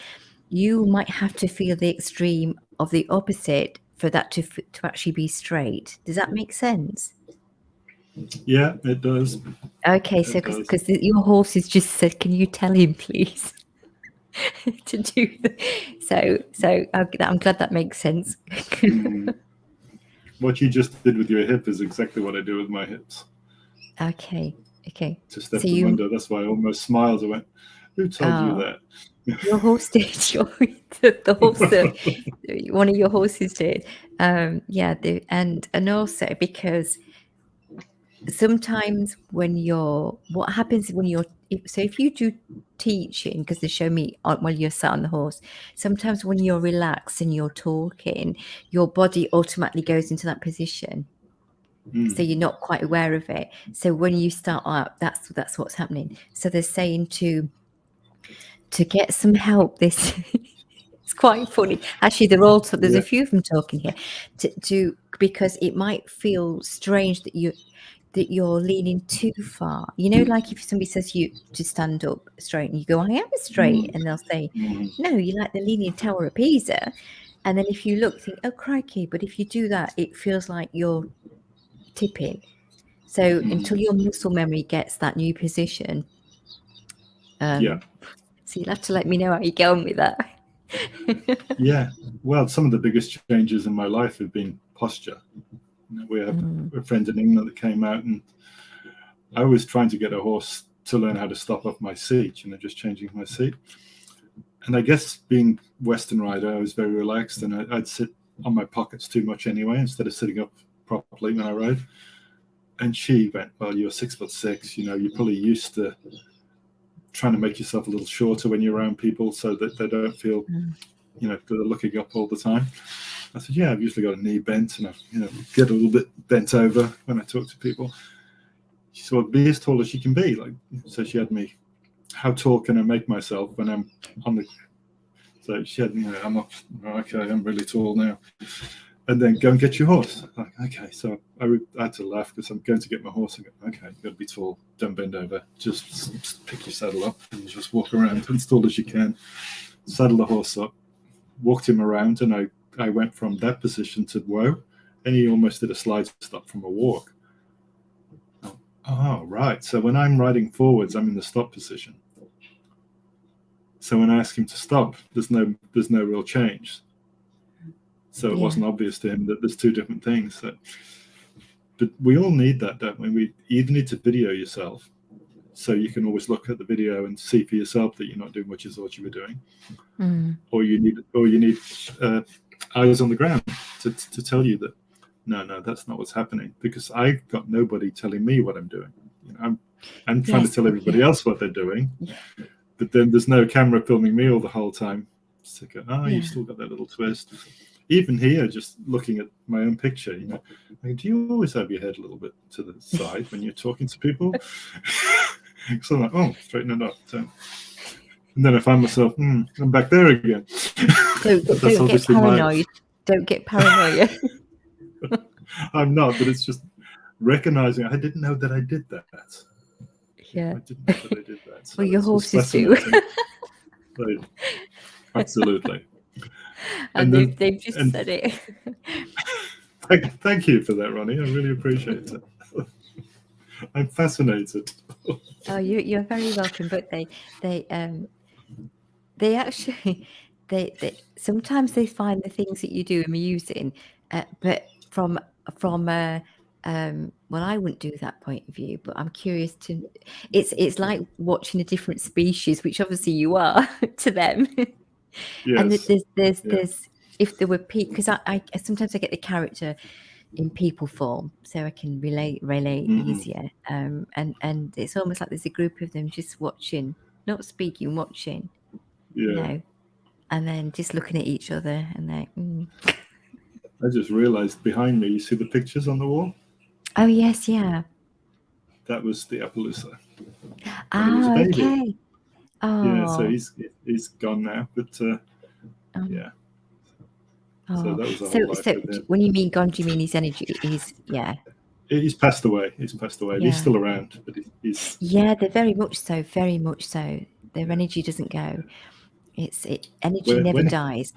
you might have to feel the extreme of the opposite for that to actually be straight. Does that make sense? Yeah, it does. Okay, so because your horse has just said, can you tell him, please, to do so I'm glad that makes sense. What you just did with your hip is exactly what I do with my hips. Okay. To step them under. That's why I almost smiled. I went, who told you that? Your horse did. The horse, one of your horses did. Yeah, and also because sometimes what happens when if you do teaching, because they show me while you're sat on the horse, sometimes when you're relaxed and you're talking, your body automatically goes into that position. So you're not quite aware of it. So when you start up, that's what's happening. So they're saying to get some help. This it's quite funny. Actually, there's a few of them talking here because it might feel strange that you're leaning too far. You know, like if somebody says you to stand up straight and you go, I am straight, and they'll say, no, you're like the Leaning Tower of Pisa. And then if you look, think, oh crikey, but if you do that, it feels like you're tipping. So until your muscle memory gets that new position, so you'll have to let me know how you get on with that. Yeah, well, some of the biggest changes in my life have been posture. We have a friend in England that came out, and I was trying to get a horse to learn how to stop off my seat, just changing my seat. And I guess being Western rider, I was very relaxed, and I'd sit on my pockets too much anyway, instead of sitting up properly when I ride. And she went, well, you're 6'6", you're probably used to trying to make yourself a little shorter when you're around people so that they don't feel, they're looking up all the time. I said, yeah, I've usually got a knee bent, and I, get a little bit bent over when I talk to people. She said, well, be as tall as you can be. So she had me, how tall can I make myself when I'm on the, so she had me, I'm up, okay, I'm really tall now. And then go and get your horse. Like, okay, so I had to laugh because I'm going to get my horse. I go, okay, you've got to be tall, don't bend over, just pick your saddle up and just walk around as tall as you can. Saddle the horse up, walked him around, and I went from that position to whoa, and he almost did a slide stop from a walk. Oh, right. So when I'm riding forwards, I'm in the stop position. So when I ask him to stop, there's no real change. So it wasn't obvious to him that there's two different things. But we all need that, don't we? We either need to video yourself, so you can always look at the video and see for yourself that you're not doing what you thought you were doing, or you need eyes on the ground to tell you that no, that's not what's happening, because I've got nobody telling me what I'm doing. I'm trying to tell everybody else what they're doing, but then there's no camera filming me all the whole time. So you still got that little twist. Even here, just looking at my own picture, do you always have your head a little bit to the side when you're talking to people? So I'm like, oh, straighten it up. So, and then I find myself, I'm back there again. Don't get paranoid. Don't get paranoid. I'm not, but it's just recognizing I didn't know that I did that. Yeah. I didn't know that I did that. So well, your horses do. Absolutely. And they've just said it. Thank you for that, Ronnie. I really appreciate it. I'm fascinated. Oh, you're very welcome. But they actually they sometimes they find the things that you do amusing, but from well, I wouldn't do that point of view, but I'm curious to. It's like watching a different species, which obviously you are to them. Yes. And there's if there were people, because I sometimes I get the character in people form, so I can relate easier. And it's almost like there's a group of them just watching, not speaking, watching. Yeah. And then just looking at each other, and they're. I just realized behind me, you see the pictures on the wall? Oh yes, yeah. That was the Appaloosa. Ah, okay. Yeah, so Oh, he's gone now, but um, yeah. So oh. that was a So, whole life so with him. when you mean gone, do you mean his energy? Yeah, He's passed away. He's passed away. He's yeah, still around, but he's yeah. They're very much so, very much so. Their yeah. energy doesn't go. Energy When never when dies.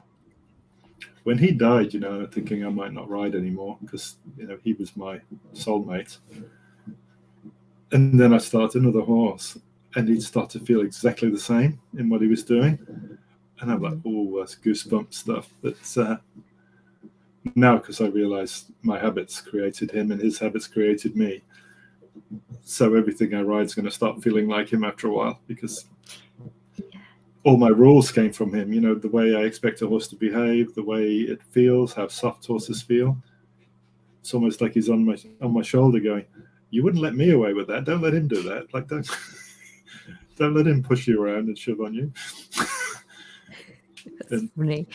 when he died, thinking I might not ride anymore because he was my soulmate. And then I started another horse, and he'd start to feel exactly the same in what he was doing. And I'm like, Mm. oh, that's goosebump stuff. But now, because I realised my habits created him, and his habits created me, so everything I ride is going to start feeling like him after a while because Yeah. all my rules came from him. The way I expect a horse to behave, the way it feels, how soft horses feel. It's almost like he's on my shoulder, going, "You wouldn't let me away with that. Don't let him do that. Like don't let him push you around and shove on you." That's And funny.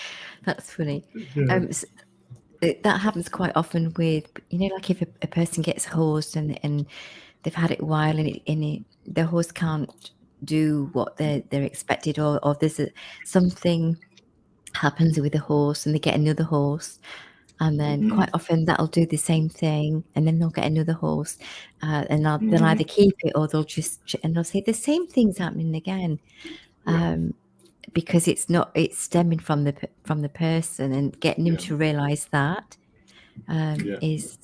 That's funny. yeah, That happens quite often with, like if a person gets horsed and they've had it a while and the horse can't do what they're expected, or there's something happens with the horse and they get another horse, and then mm-hmm, quite often that'll do the same thing, and then they'll get another horse, and they'll mm-hmm, either keep it or and they'll say the same thing's happening again. yeah, Because it's stemming from the person, and getting him yeah, to realize that yeah. is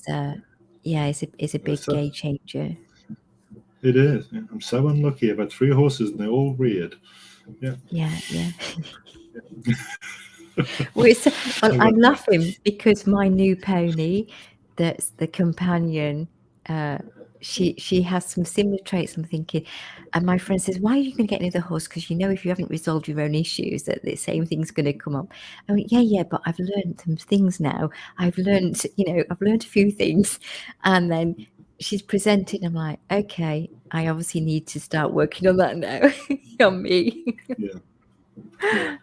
is a big So game changer. it is. Yeah. I'm so unlucky. I've had 3 horses and they're all reared. Yeah. Yeah, yeah. Well, well, I've I'm got laughing because my new pony, that's the companion, uh, she has some similar traits. I'm thinking, and my friend says, "Why are you going to get another horse? Because if you haven't resolved your own issues, that the same thing's going to come up." I went, "Yeah, yeah, but I've learned some things now. I've learned a few things," and then she's presenting. I'm like, "Okay, I obviously need to start working on that now, on me." yeah, yeah.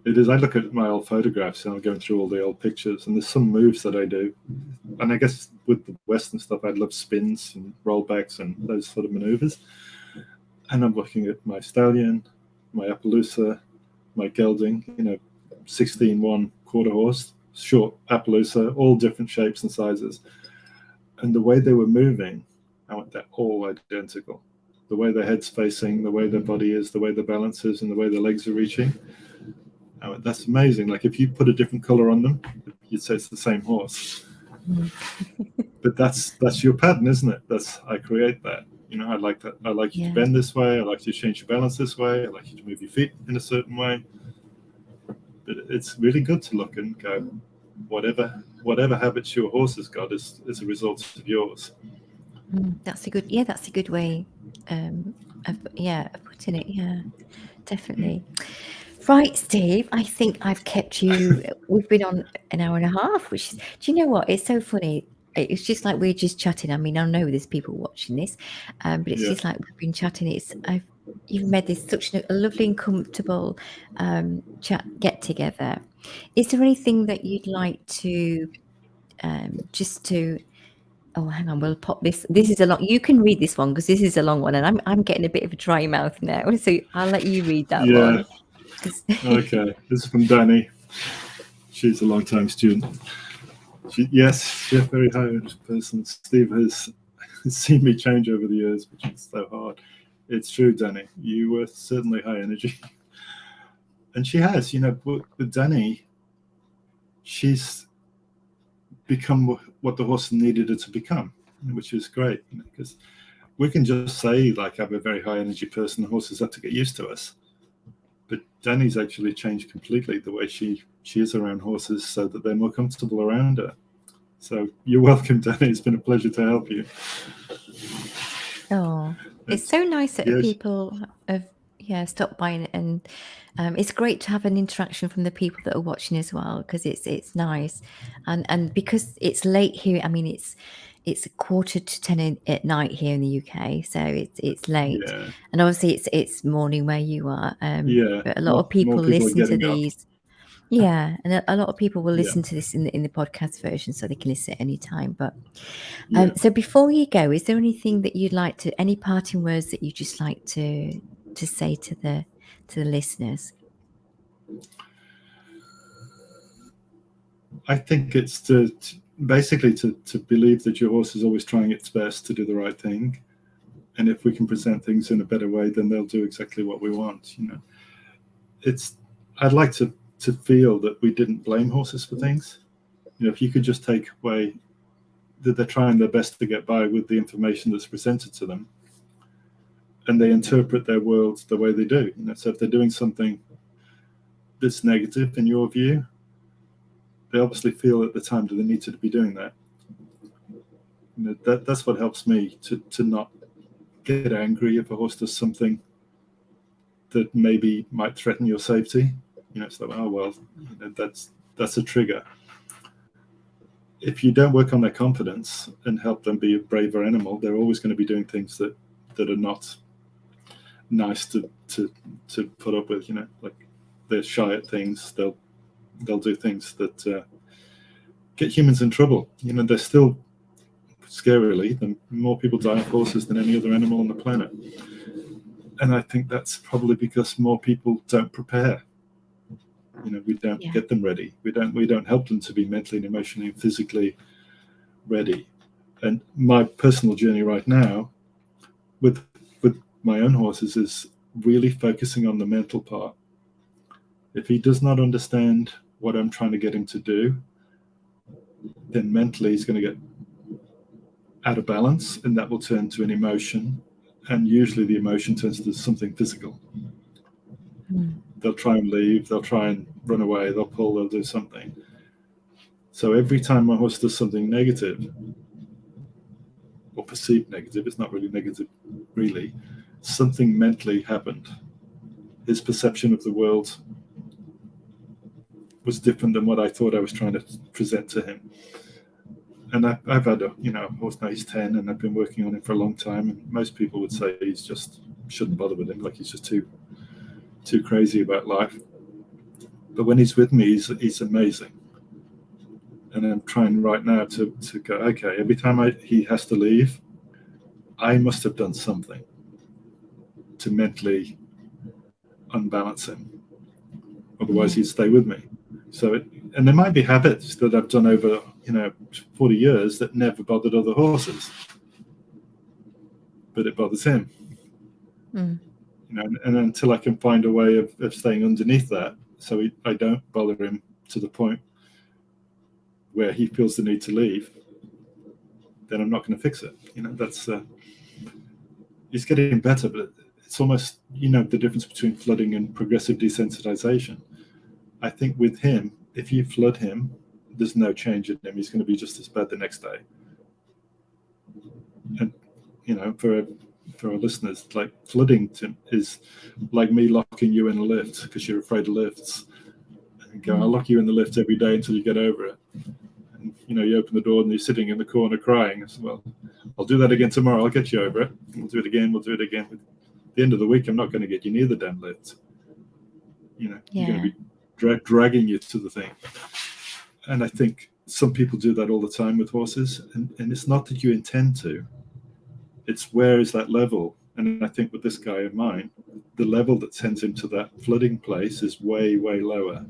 It is. I look at my old photographs and I'm going through all the old pictures, and there's some moves that I do. And I guess with the Western stuff, I love spins and rollbacks and those sort of maneuvers. And I'm looking at my stallion, my Appaloosa, my gelding, 16-1 quarter horse, short Appaloosa, all different shapes and sizes. And the way they were moving, I went, they're all identical. The way their head's facing, the way their body is, the way the balance is, and the way their legs are reaching. I went, that's amazing. Like if you put a different color on them, you'd say it's the same horse. But that's your pattern, isn't it? I create that. I like that. I like you to Yeah. bend this way. I like you to change your balance this way. I like you to move your feet in a certain way. But it's really good to look and go, whatever habits your horse has got is a result of yours. That's a good way of putting it. Yeah, definitely. Right, Steve, I think I've kept you. We've been on an hour and a half, which is, do you know what? It's so funny. It's just like we're just chatting. I mean, I know there's people watching this, but it's Yeah. just like we've been chatting. You've made this such a lovely and comfortable get together. Is there anything that you'd like to just to? Oh, hang on. We'll pop this. This is a long. You can read this one because this is a long one, and I'm getting a bit of a dry mouth now. So I'll let you read that Yeah. one. Okay. This is from Danny. She's a long-time student. Yes, a very high person. Steve has seen me change over the years, which is so hard. It's true, Danny. You were certainly high energy. And she has, with Danny, she's become what the horse needed her to become, which is great, because we can just say, like, I'm a very high energy person, the horses have to get used to us. But Danny's actually changed completely the way she is around horses so that they're more comfortable around her. So you're welcome, Danny. It's been a pleasure to help you. Oh, it's so nice that Yes. people have stopped by, and it's great to have an interaction from the people that are watching as well, because it's nice, and because it's late here. I mean, it's a 9:45 at night here in the UK, so it's late, Yeah. and obviously it's morning where you are. Yeah. But a lot of More people people are listen to getting up. these. Yeah, and a lot of people will Yeah. listen to this in the podcast version, so they can listen at any time. But Yeah. so before you go, is there anything that you'd like to, any parting words that you just like to to say to the listeners? I think it's basically to believe that your horse is always trying its best to do the right thing, and if we can present things in a better way, then they'll do exactly what we want. I'd like to feel that we didn't blame horses for things. If you could just take away that they're trying their best to get by with the information that's presented to them, and they interpret their world the way they do. So if they're doing something that's negative in your view, they obviously feel at the time that they need to be doing that. That's what helps me to not get angry if a horse does something that maybe might threaten your safety. It's like, oh well, that's a trigger. If you don't work on their confidence and help them be a braver animal, they're always going to be doing things that are not nice to put up with. Like they're shy at things. They'll do things that get humans in trouble. They're still, scarily, more people die of horses than any other animal on the planet. And I think that's probably because more people don't prepare. We don't get them ready. We don't help them to be mentally and emotionally and physically ready. And my personal journey right now with my own horses is really focusing on the mental part. If he does not understand what I'm trying to get him to do, then mentally he's going to get out of balance, and that will turn to an emotion, and usually the emotion turns to something physical. They'll try and leave, they'll try and run away, they'll pull, they'll do something. So every time my horse does something negative, or perceived negative, it's not really negative, really, something mentally happened. His perception of the world was different than what I thought I was trying to present to him. And I've had a horse now, he's 10, and I've been working on him for a long time, and most people would say he's just shouldn't bother with him, like he's just too crazy about life. But when he's with me, he's amazing. And I'm trying right now to go, okay, every time he has to leave, I must have done something to mentally unbalance him. Otherwise he'd stay with me. So and there might be habits that I've done over 40 years that never bothered other horses, but it bothers him. And until I can find a way of staying underneath that, so I don't bother him to the point where he feels the need to leave, then I'm not going to fix it. That's he's getting better, but it's almost the difference between flooding and progressive desensitization. I think with him, if you flood him, there's no change in him. He's going to be just as bad the next day. And for our listeners, like flooding is like me locking you in a lift because you're afraid of lifts. And I'll lock you in the lift every day until you get over it. And you open the door and you're sitting in the corner crying. I said, well, I'll do that again tomorrow. I'll get you over it. We'll do it again. At the end of the week, I'm not going to get you near the damn lift. You're going to be dragging you to the thing. And I think some people do that all the time with horses, and it's not that you intend to. It's where is that level? And I think with this guy of mine, the level that sends him to that flooding place is way, way lower.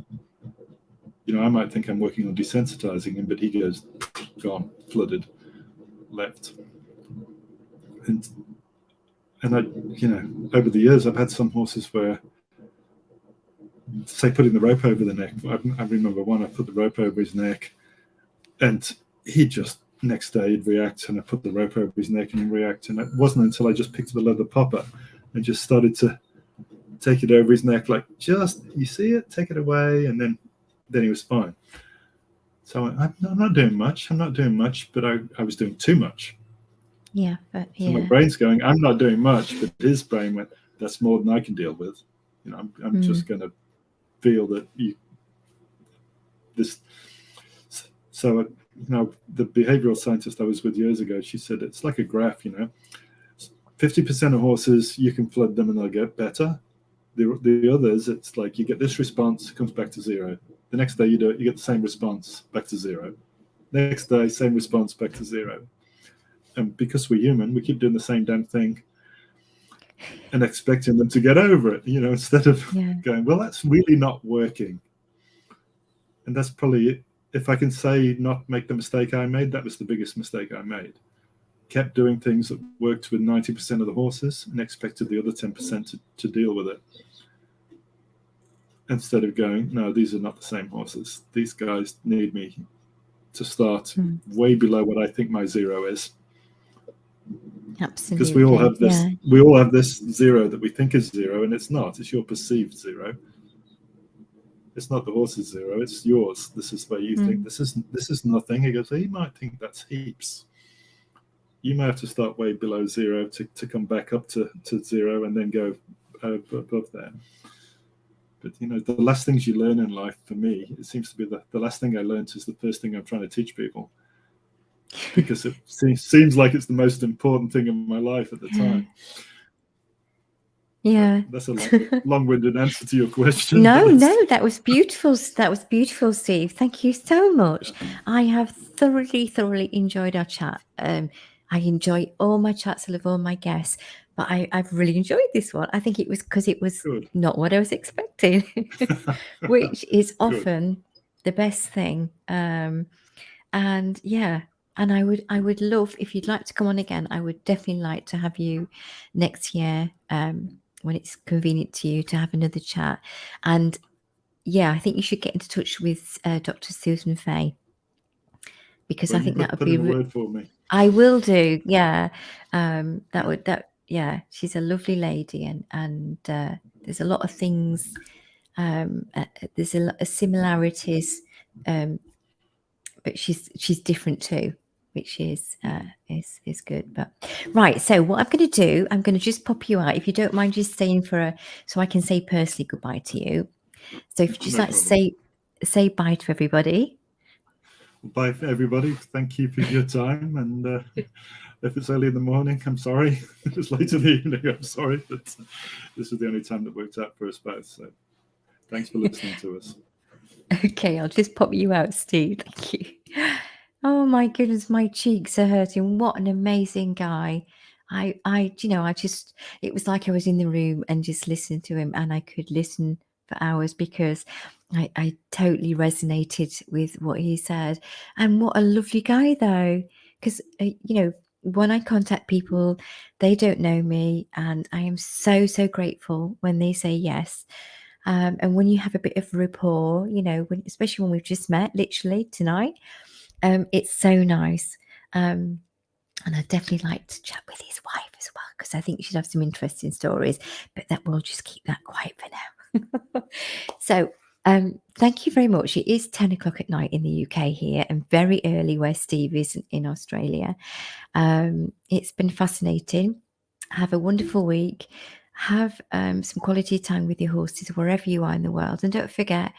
I might think I'm working on desensitizing him, but he goes, gone, flooded, left. And I, over the years, I've had some horses where, say, putting the rope over the neck. I remember one, I put the rope over his neck, and he just, next day, he'd react, and I put the rope over his neck and he'd react. And it wasn't until I just picked up the leather popper and just started to take it over his neck, like, just, you see it, take it away, and then he was fine. So I'm not doing much, but I was doing too much. So my brain's going, I'm not doing much, but his brain went, that's more than I can deal with. I'm just going to feel that so the behavioral scientist I was with years ago, she said it's like a graph. 50% of horses, you can flood them and they'll get better. The others, it's like you get this response, it comes back to zero. The next day you do it, you get the same response, back to zero. Next day, same response, back to zero. And because we're human, we keep doing the same damn thing and expecting them to get over it, instead of Yeah. going, well, that's really not working. And that's probably it. If I can say not make the mistake I made, that was the biggest mistake I made. Kept doing things that worked with 90% of the horses and expected the other 10% to deal with it. Instead of going, no, these are not the same horses. These guys need me to start way below what I think my zero is. Absolutely. Because we all have this zero that we think is zero, and it's not. It's your perceived zero. It's not the horse's zero. It's yours. This is where you think this is nothing. He goes, he might think that's heaps. You may have to start way below zero to come back up to zero and then go above there. But the last things you learn in life, for me, it seems to be the last thing I learned is the first thing I'm trying to teach people, because it seems like it's the most important thing in my life at the time. Yeah, that's a long-winded answer to your question. No, that was beautiful. That was beautiful, Steve. Thank you so much. I have thoroughly enjoyed our chat. I enjoy all my chats. I love all my guests, but I've really enjoyed this one. I think it was because it was not what I was expecting, which is often the best thing. And yeah, and I would love, if you'd like to come on again, I would definitely like to have you next year, when it's convenient to you, to have another chat. And yeah, I think you should get into touch with Dr. Susan Fay, because I think that would be a word for me. I will do. Yeah, yeah, she's a lovely lady, and there's a lot of things. There's a lot of similarities, but she's different too, which is good. But right, so what I'm going to do, I'm going to just pop you out, if you don't mind just staying so I can say personally goodbye to you. So if you just like say bye to everybody. Bye for everybody. Thank you for your time, and if it's early in the morning, I'm sorry. If it's late in the evening, I'm sorry, but this is the only time that worked out for us both. So thanks for listening to us. Okay, I'll just pop you out, Steve. Thank you. Oh my goodness, my cheeks are hurting. What an amazing guy. It was like I was in the room and just listened to him, and I could listen for hours, because I totally resonated with what he said. And what a lovely guy, though, because, when I contact people, they don't know me, and I am so grateful when they say yes. And when you have a bit of rapport, especially when we've just met literally tonight, it's so nice. And I'd definitely like to chat with his wife as well, because I think she'd have some interesting stories, but we'll just keep that quiet for now. So thank you very much. It is 10 o'clock at night in the UK here, and very early where Steve is in Australia. It's been fascinating. Have a wonderful week. Have some quality time with your horses wherever you are in the world. And don't forget,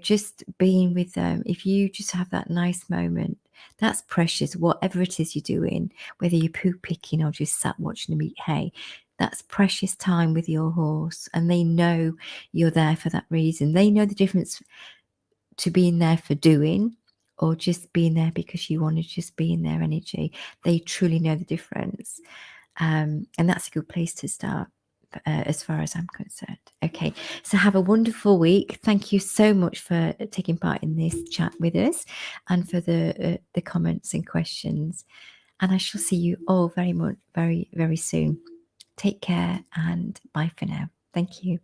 just being with them. If you just have that nice moment, that's precious. Whatever it is you're doing, whether you're poo picking or just sat watching them eat hay, that's precious time with your horse. And they know you're there for that reason. They know the difference to being there for doing, or just being there because you want to just be in their energy. They truly know the difference. And that's a good place to start, as far as I'm concerned. Okay, so have a wonderful week. Thank you so much for taking part in this chat with us, and for the comments and questions. And I shall see you all very soon. Take care, and bye for now. Thank you.